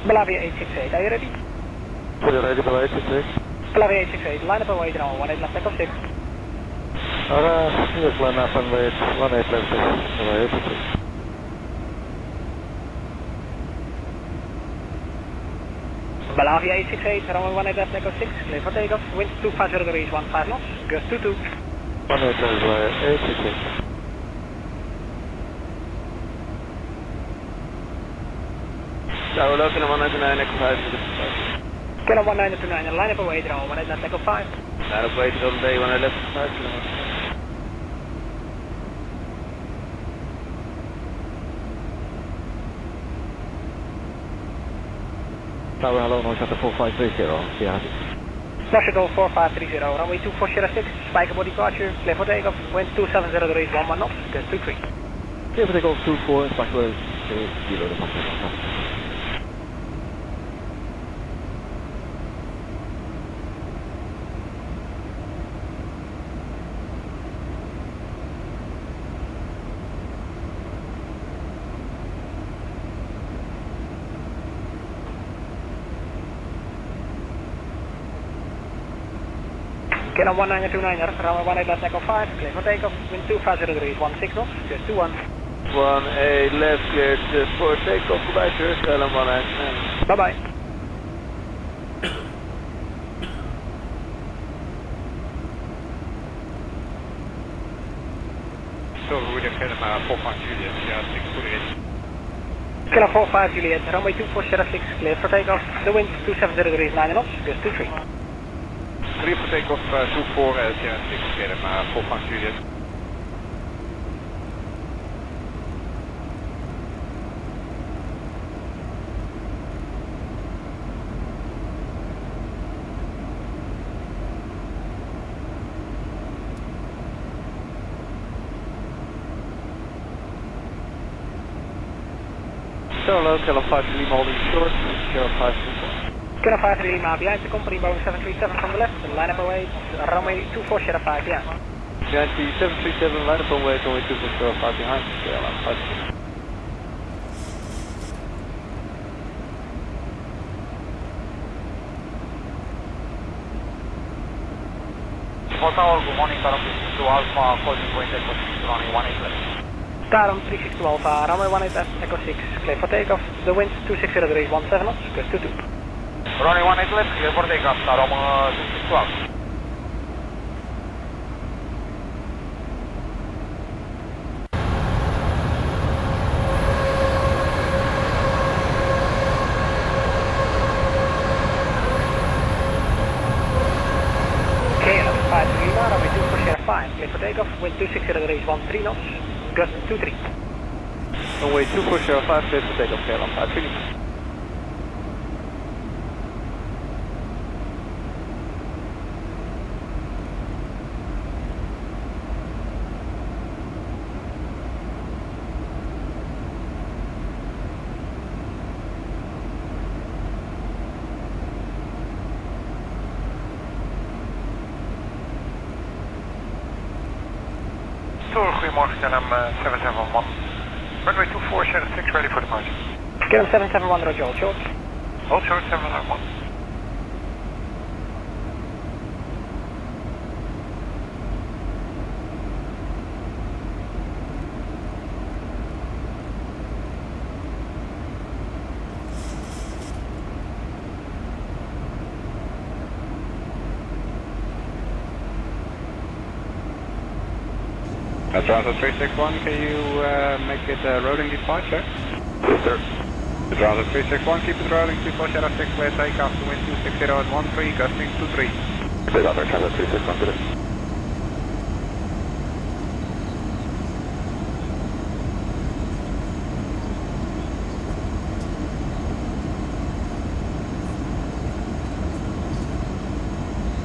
Belavia 868, are you ready? Fully ready, Belavia 868. Belavia 868, line up and wait, runway 18 left, echo 6. Just line up and wait, 18 left, Belavia 868. Belavia 868, runway 18 left, echo 6, clear for takeoff. Wind 250 degrees, 15 knots, gust 22. 18 left, Belavia 868. Tower looking at 199, echo 5 to the Scale 1929, line up and wait, runway 18 left, echo 5. Line up waiting all day, 1 left, 5 kilometers. Tower, hello, noise at the 4530, yeah. National 4530, runway 2406, Spiker body departure, clear for takeoff. Wind 270 degrees, 11 knots, gust 23. Clear for takeoff, 24, Spiker 0 departure. Scale 1929, runway 18 left, echo 5, clear for takeoff. Wind 250 degrees, 16 knots, gust 21. 18 left, cleared for takeoff, goodbye, sir, scale 199. Bye bye. So we would have had 45 Juliet, yeah, 6 fully ready. Scale 45 Juliet, runway 2406, clear for takeoff. The wind 270 degrees, 9 knots, gust 23. Clear for takeoff, 24, Sierra 6, get him 45 Juliet. Solo, Kilo 5 Lima holding short, 0524. Kilo 5 Lima behind the company, Boeing 737 from the left, line up away, runway 24 Sierra 5, yeah. Behind the 737, line up away, runway 24 Sierra 5 behind, airline 5. Tower, good morning, Tarom 362 Alpha, closing point Echo 6, runway 18 left. Tarom 362 Alpha, runway 18 left, Echo 6, clear for takeoff. The wind 260 degrees, 17 knots, gust 22. Runway 18 left, clear for takeoff, Tarom 362 Alpha. Clear for takeoff, wind 260 degrees, 13 knots, gust 23. Runway 24 Sierra 5, clear for takeoff, airline 53. Goedemorgen, KLM 771. Runway 24, Sierra 6, ready for departure. KLM 771, roger, hold short. Hold short, 771. Transit 361, can you make it a rolling departure? Yes, sir. Transit 361, keep it rolling, 24 Sierra 6, clear takeoff to wind 260 at 13, gusting 23. Clear on Transit 361, good.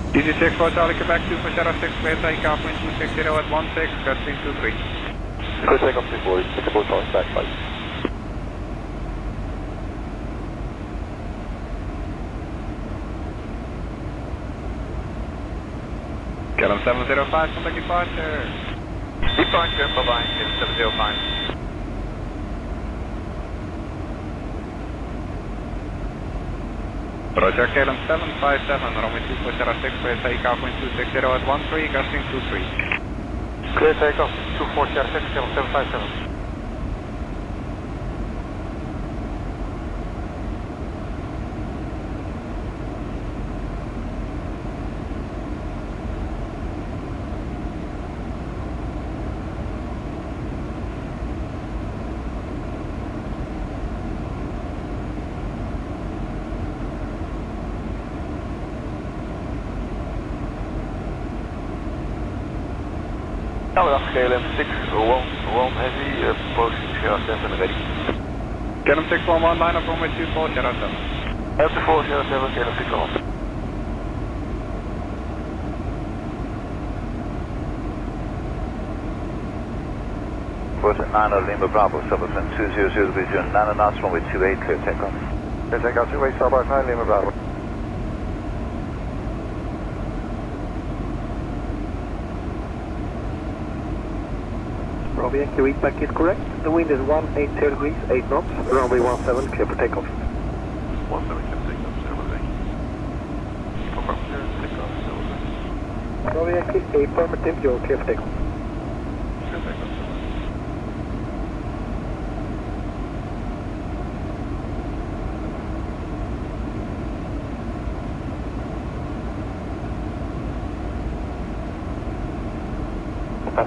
DC6 for Charlie, Quebec, 24 Sierra 6, clear takeoff, wind 260 at 16, gusting 23. Clear takeoff 24, Singapore Charlie, back 5. KLM 705, contact departure. Departure, bye-bye, KLM 705. Roger, KLM 757, runway 24 Sierra 6, clear takeoff, wind 260 at 13, gusting 23. Clear takeoff, 24 Sierra 6, KLM 757. KLM 611 heavy, posting Sierra 7 ready. KLM 611, line up runway 24 Sierra 7. After 4 Sierra 7, KLM 611. First at 9 Lima Bravo, subascend 200 degrees, 9 knots, runway 28, clear takeoff. Clear takeoff, 28, starboard 9 Lima Bravo. Yankee read back is correct. The wind is 180 degrees, 8 knots. Runway 17, clear for takeoff. 17, clear for takeoff, 0 Confirm clear for takeoff, 0. Bravo Yankee, affirmative, you're clear for takeoff. Clear takeoff, 0.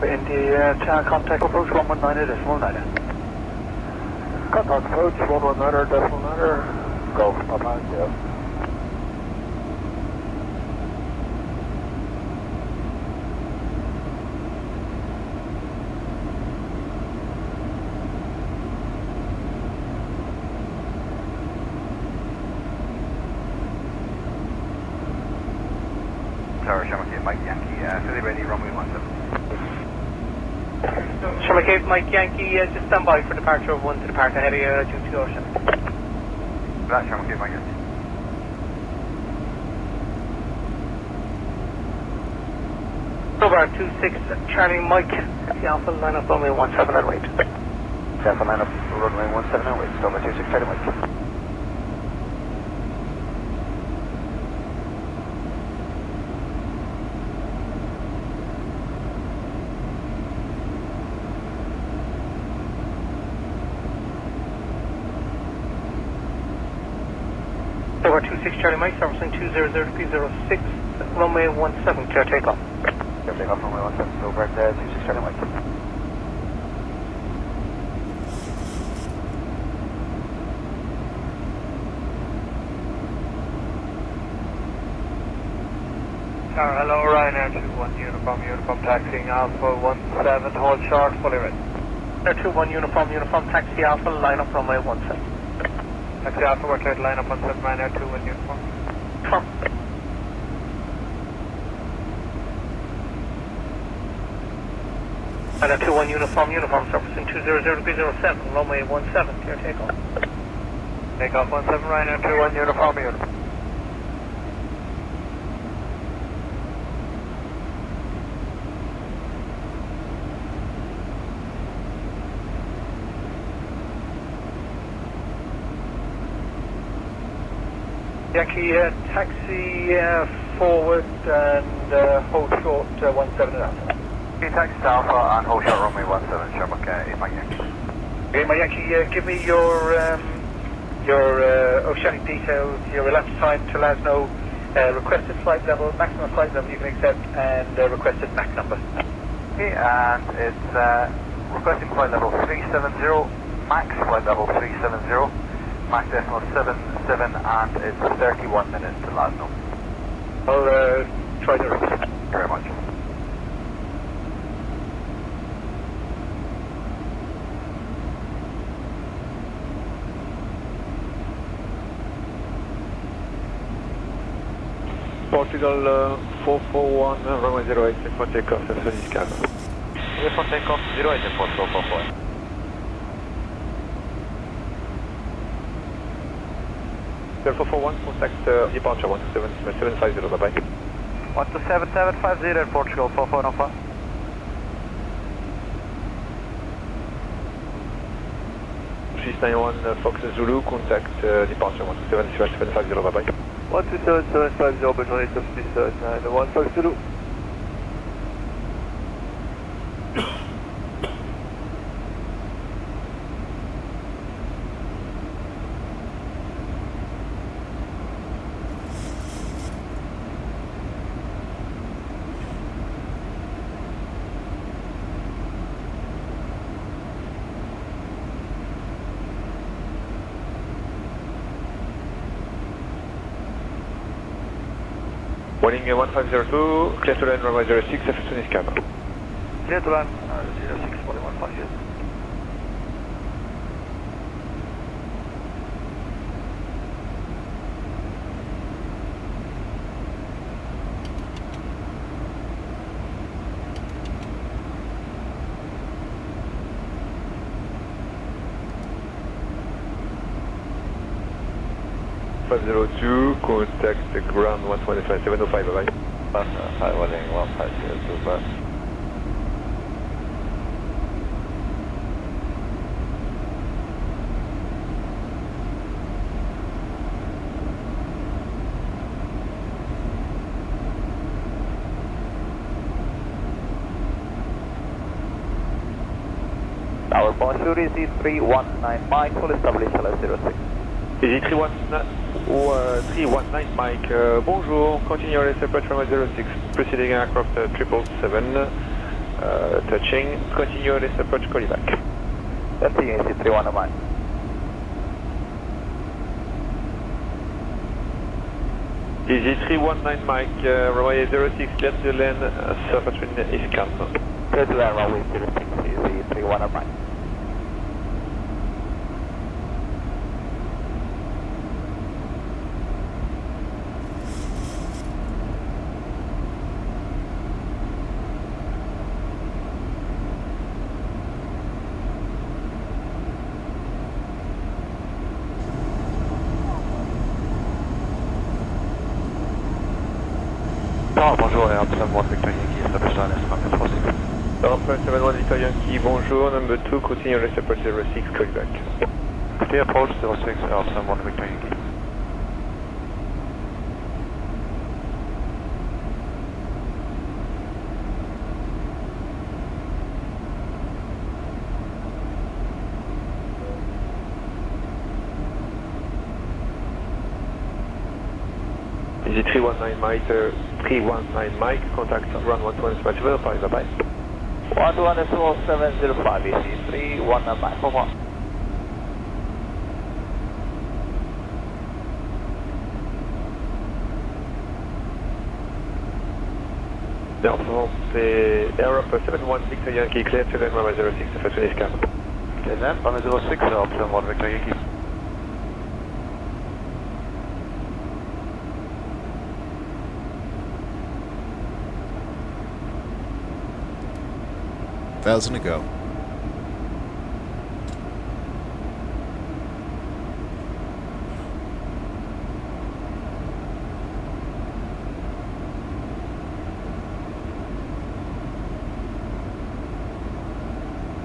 In the channel contact approach 119.9. Contact approach 119.9. Go, bye-bye, yeah. Tower, Shamrock, Mike Yankee, fully ready, runway 17. Sherman Cape, Mike Yankee, just stand by for departure of 1 to depart Aérea due to ocean. That Sherman Cape, Mike Yankee. Over 26, Charlie Mike, the Alpha, line up runway 17 and wait. Alpha, line up runway 17 and wait. Over 26, Charlie Mike. Over 26, Charlie Mike, servicing 200 degrees 06, runway 17, clear takeoff. Clear takeoff, runway 17, over at 26, Charlie Mike. Hello, Ryanair 21 Uniform taxiing Alpha 17, hold short, fully ready. 21 Uniform taxi Alpha, line up runway 17. Taxi Alpha, we're clear to line up 17, Ryanair 21 Uniform. Come. Ryanair 21 Uniform, surfacing 200 degrees 07, runway 17, clear takeoff. Takeoff 17, Ryanair 21 Uniform. Yankee, taxi forward and hold short 17 and Alpha. Taxi Alpha and hold short runway 17, Sherman Cape, Mike Yankee. Okay, my Yankee, give me your oceanic details, your elapsed time to let us know requested flight level, maximum flight level you can accept, and requested MAC number. Okay, and it's requesting flight level 370, max flight level 370, max decimal 77, and it's 31 minutes to land now. I'll try to reach. Thank you very much. Portugal 441, runway 08, clear for takeoff, San Francisco. Clear for takeoff, 08 at Portugal 441. Clear for 41, contact departure 12750, bye bye. 12750 at Portugal 441 Alpha. She's 91 Fox Zulu, contact departure 12750, bye bye. 12750, Bridge 91 Fox Zulu. Boarding 1502, clear to land runway 06, F2 Niscaba. Clear to land 06, 4150. Contact the ground 125, 705, bye bye. Hi, Welling 1502, bye. Tower bonjour, easy 319 Mike, full established LS06. Easy 319 Mike, bonjour, continue your approach from 06, preceding aircraft 777, touching, continue your approach, call you back. Testing easy 319 Mike. Easy 319 Mike, runway 06, clear to land, surface wind is cancelled. Clear to land runway 06, easy 319 Mike. Alpha 71 Victor Yankee, establish line estimate 46. Alpha 71 Victor Yankee, bonjour, number 2, continue rest approach 06, call back. Clear approach 06, Alpha 71 Victor Yankee. Easy 319 Mike, 319 Mike, contact run 120 Smash verify, bye bye. 12705, easy 319 Mike, over. Alpha, c'est Air 71 Victor Yankee, clear to then runway 06, the first finish cam. Okay then, runway 06, Alpha 71 Victor Yankee. Thousand to go.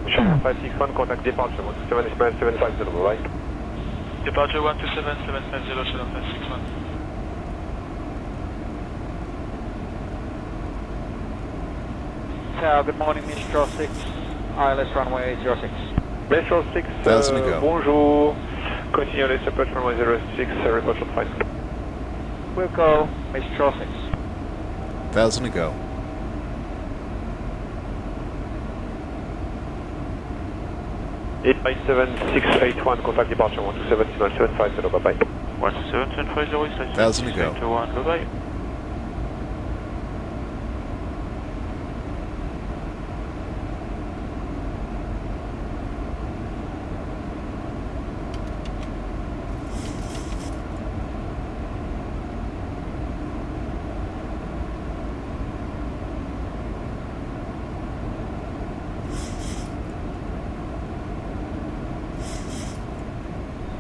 Sure, 561, contact departure 127 750, right? Departure 127 750, Shadow 561. Good morning, Mistral 6, ILS runway 06. Mistral 6, bonjour, continue let's approach runway 06, report on 5. We'll go, Mistral 6. 1,000 to go. Eight 681, contact departure 127 750, bye bye. 127 750, 1,000 to go. 1, bye bye.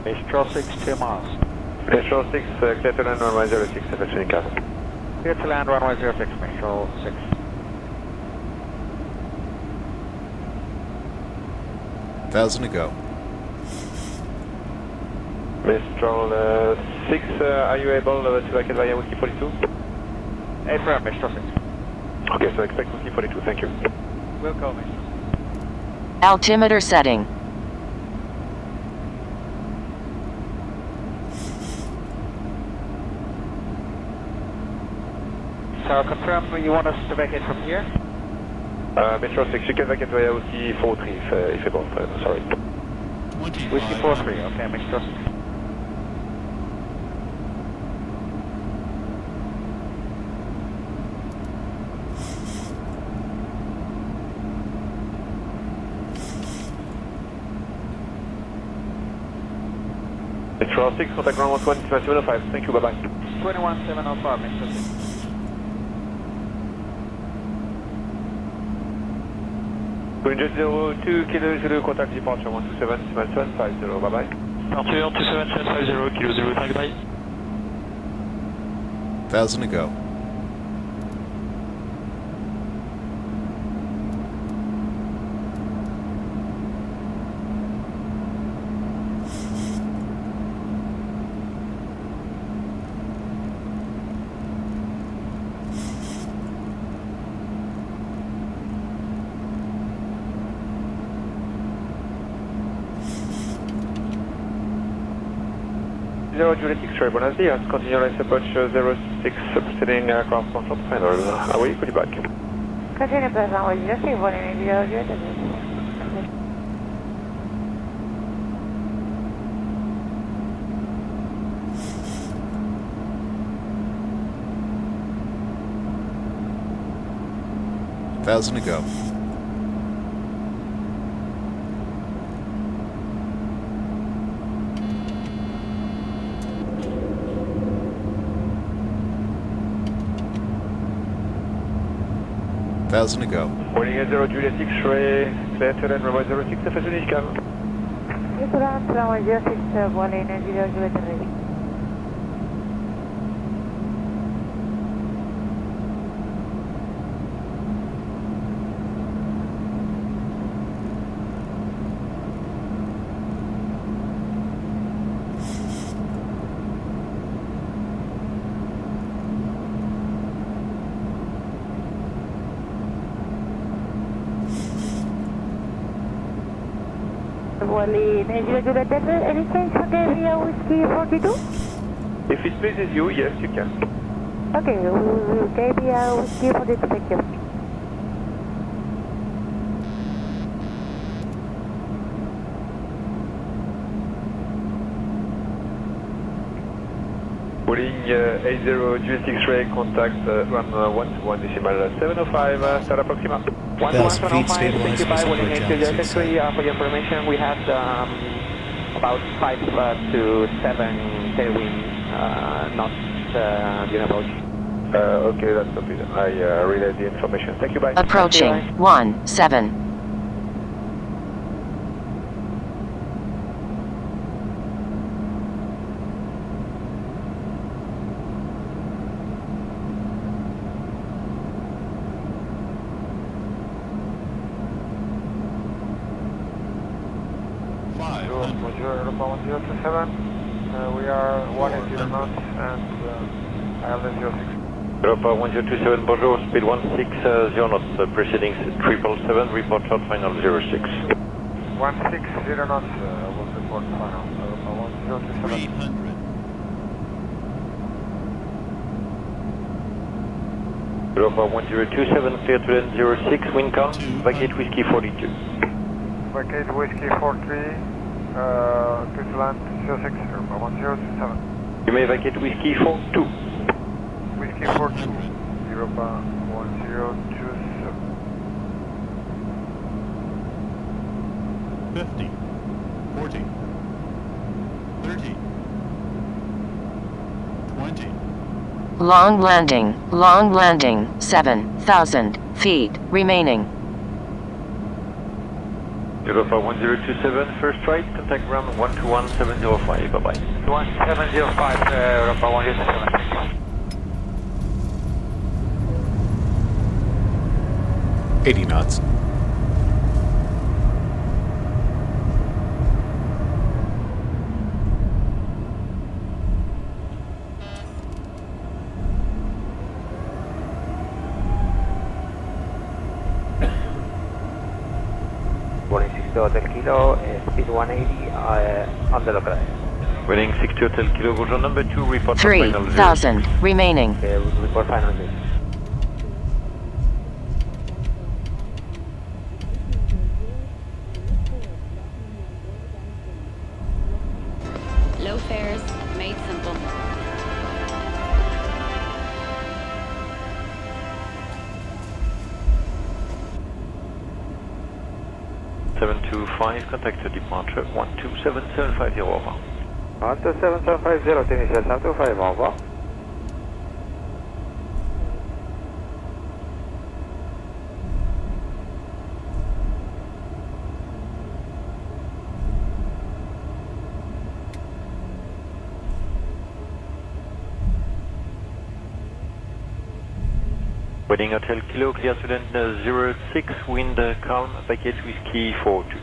Mistral 6, 2 miles. Mistral 6, clear to land runway 06, FX Castle. Clear to land runway 06, Mistral 6. $1,000 to go. Mistral 6, are you able to vacate via Whiskey 42? Affirm, Mistral 6. Okay, so expect Whiskey 42, thank you. We'll go, Mistral 6. Altimeter setting. So confirm you want us to vacate from here? Mistral 6, you can vacate via Whiskey 43 if able, sorry. Whiskey 43, okay, Mistral 6. Mistral 6, contact ground 12705, thank you, bye bye. 21705, Mistral 6. Wind 02 kilo Zulu, contact departure 127 750, bye bye. Arthur 27 750, kilo Zulu, thank you, bye. 1,000 to go. Juliet X-ray, buenos días. Continue let's approach 06, proceeding aircraft control final. How are you? Good back. Continue plus runway 06, volume Juliet. 1,000 to go. $1,000 to go. Morning at 0 Juliet X-ray, clear to land runway 06, the first finish cam. Clear to land runway 06, volume 0 Juliet ready. $1,000 Wally 90 any change for the Avião Whiskey 42? If it pleases you, yes, you can. Okay, Avião Whiskey 42, thank you. Boarding 80 Ray, contact run 121.705, start approximate. 1,000 feet, stabilize Thank you, bye, Boarding 80 Delta for your information, we had about 5 to 7 tailwind, not approach. Okay, that's okay. I relay the information. Thank you, bye. Approaching 17. We are 180 knots and ILS 06. Europa 1027, bonjour, speed 160 knots, proceeding 777, report short final 06. 160 knots, was report final, Europa 1027. 300. Europa 1027, clear to land 06, wind count, vacate whiskey 42. Vacate whiskey 43, clear to land 06, Europa 1027. You may vacate whiskey 42. Whiskey 42, Europa 1027. 50, 40, 30, 20. Long landing, 7,000 feet remaining. Europa 1027, first right, contact ground 121705, bye-bye. 1705, Europa 1027. 80 knots. Boarding 60 Hotel Kilo, speed 180 on the local area. Winning 60 Hotel Kilo, Roger number 2, report for final 3,000 remaining. Report final 0. Low fares, made simple. Contact to departure 127750 over. 127750, initial 725 over. Wedding Hotel Kilo, clear to land 06, wind calm, package whiskey 42.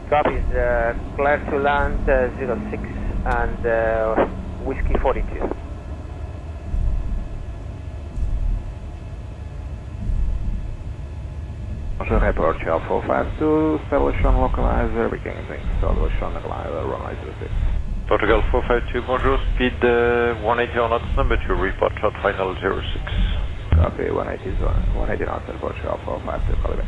Copy, clear to land 06 and whiskey 42. Also report shell 452, establishment localizer, beginning establishment localizer, runway 06. Portugal 452, bonjour, speed 180 knots, number 2, report short final 06. Copy, 180 knots, Portugal 452, call back.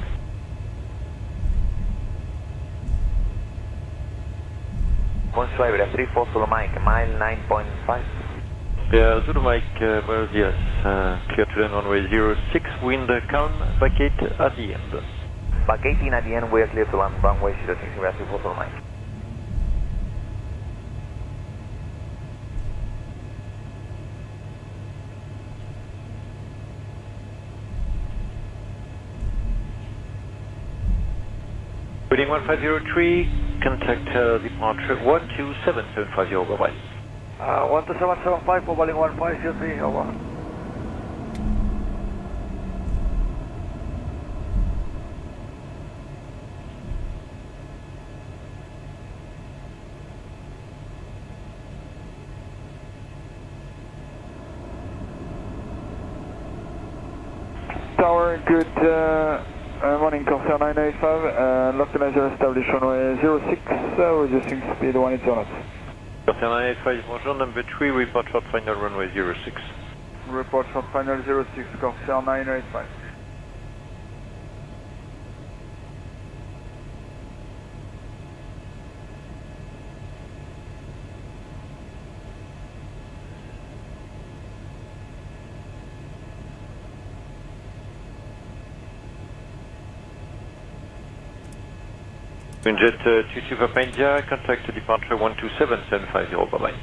Consuela 34, Zulu Mike, mile 9.5. Yeah, Zulu Mike, buenos días, clear to land runway 06, wind calm, vacate at the end. Vacating at the end, we are clear to land runway 06, 34, Zulu Mike. Heading 1503, contact departure 127750, bye-bye. 12775, mobiling 1503, over. Tower, good Morning, Corsair 985, localizer established runway 06, reducing speed 18 knots. Corsair 985, bonjour, number 3, report short final runway 06. Report short final 06, Corsair 985. Jet 22 Companhia, contact departure 127750, bye-bye.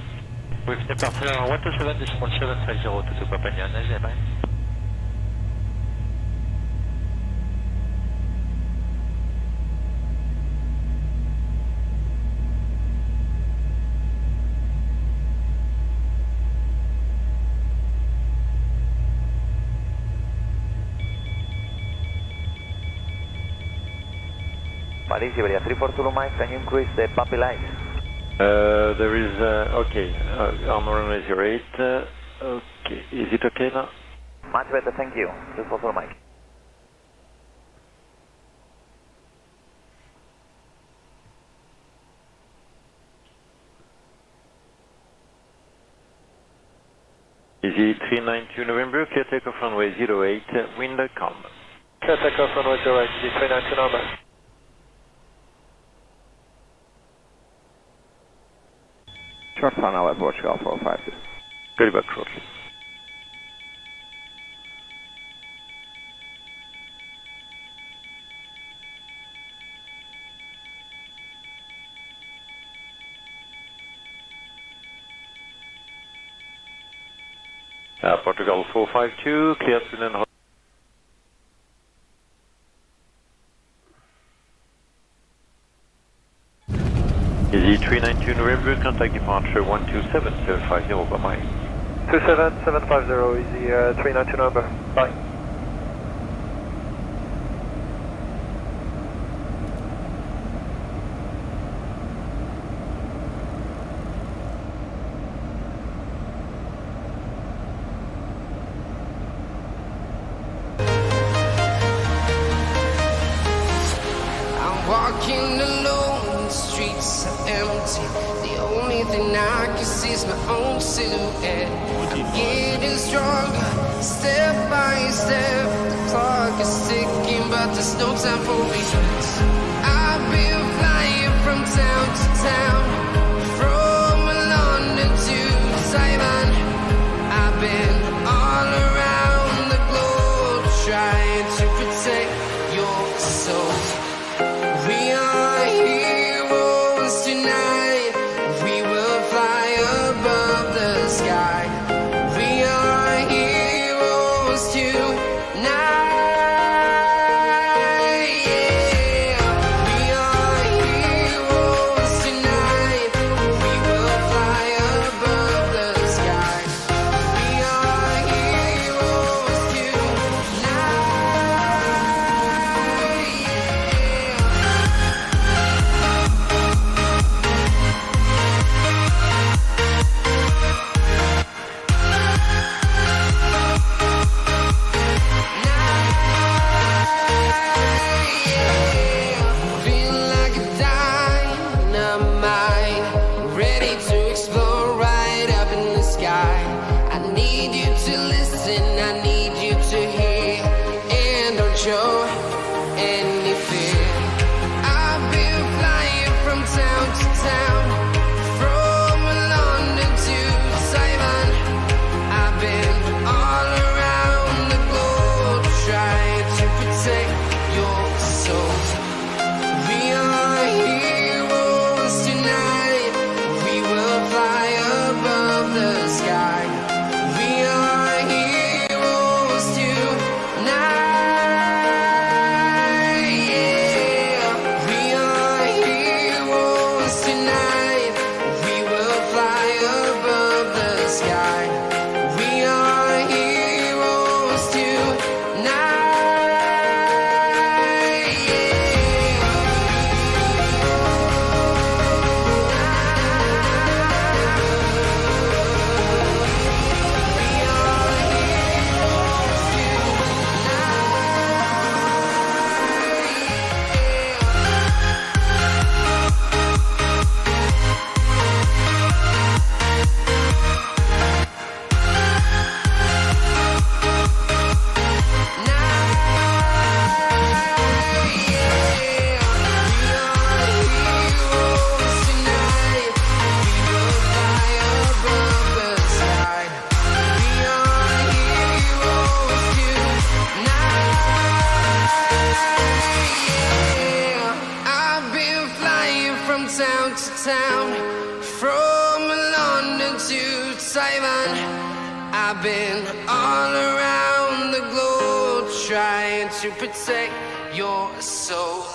With departure 127.750 to Companhia, nice bye. Paris, Iberia 342 miles, can you increase the puppy light? There is, okay, on runway 08, okay, is it okay now? Much better, thank you. 342 miles. Easy 392 November, clear takeoff runway 08, wind calm. Clear takeoff runway 08, Easy 392 November. Short final at Portugal 452. Go back shortly. Portugal 452, clear to land. Easy 392 November, contact departure 127750, bye-bye. 27750, Easy 392 November, bye. Walking alone, the streets are empty. The only thing I can see is my own silhouette. I'm getting stronger, step by step. The clock is ticking, but there's no time for regrets. I've been flying from town to town, from London to Taiwan. I've been all around the globe, trying to protect your soul. We are heroes tonight. We will fly above the sky. We are heroes tonight. Yeah. We are heroes tonight. We will fly above the sky. We are heroes tonight. Feel like a dynamite, ready to explode right up in the sky. I need you to listen, I need you to hear, and don't show any fear. I've been flying from town to town, from London to Taiwan. I've been all around the globe, trying to protect your soul. We are heroes tonight. We will fly above the sky. We are heroes tonight. town to town, from London to Taiwan. I've been all around the globe trying to protect your soul.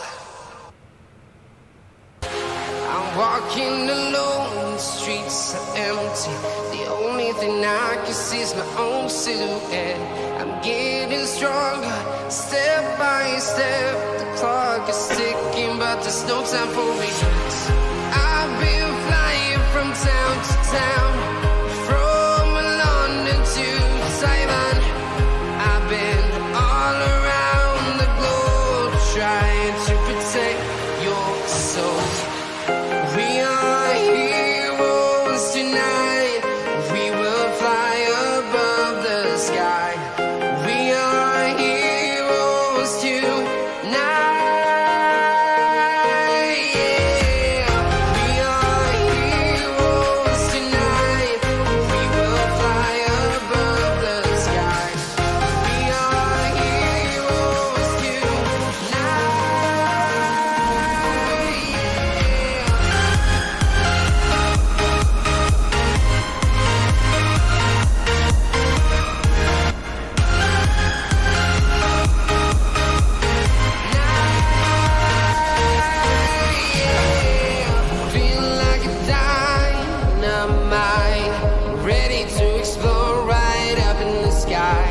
I'm walking alone, the streets are empty. The only thing I can see is my own silhouette. I'm getting stronger, step by step. The clock is ticking, but there's no time for regrets. I've been flying from town to town, from London to Taiwan. I've been all around the globe trying to protect your soul. We are heroes tonight. We will fly above the sky. We are heroes tonight. Yeah. We are heroes tonight. We will fly above the sky. We are heroes tonight. Feel like a dynamite, ready to explore right up in the sky.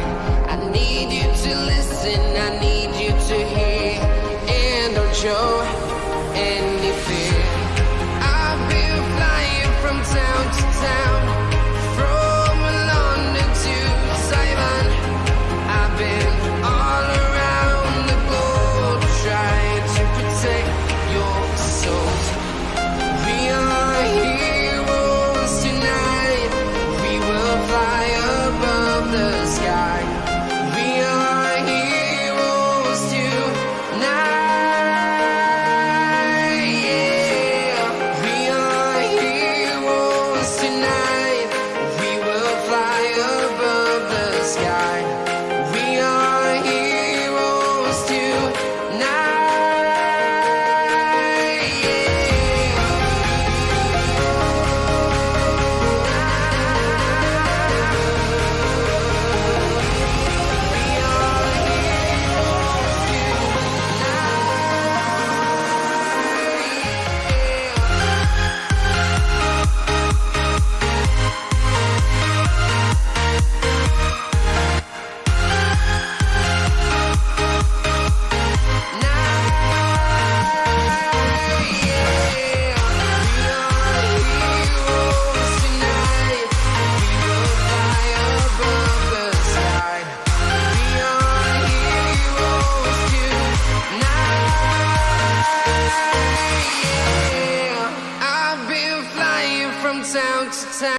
I need you to listen, I need you to hear, and don't show any fear. I've been flying from town to town, from London to Taiwan. I've been all around the globe trying to protect your soul. We are heroes tonight. We will fly above the sky. We are heroes tonight. Yeah. We are heroes tonight. We will fly above the sky. We are heroes tonight. I've been flying from town to town.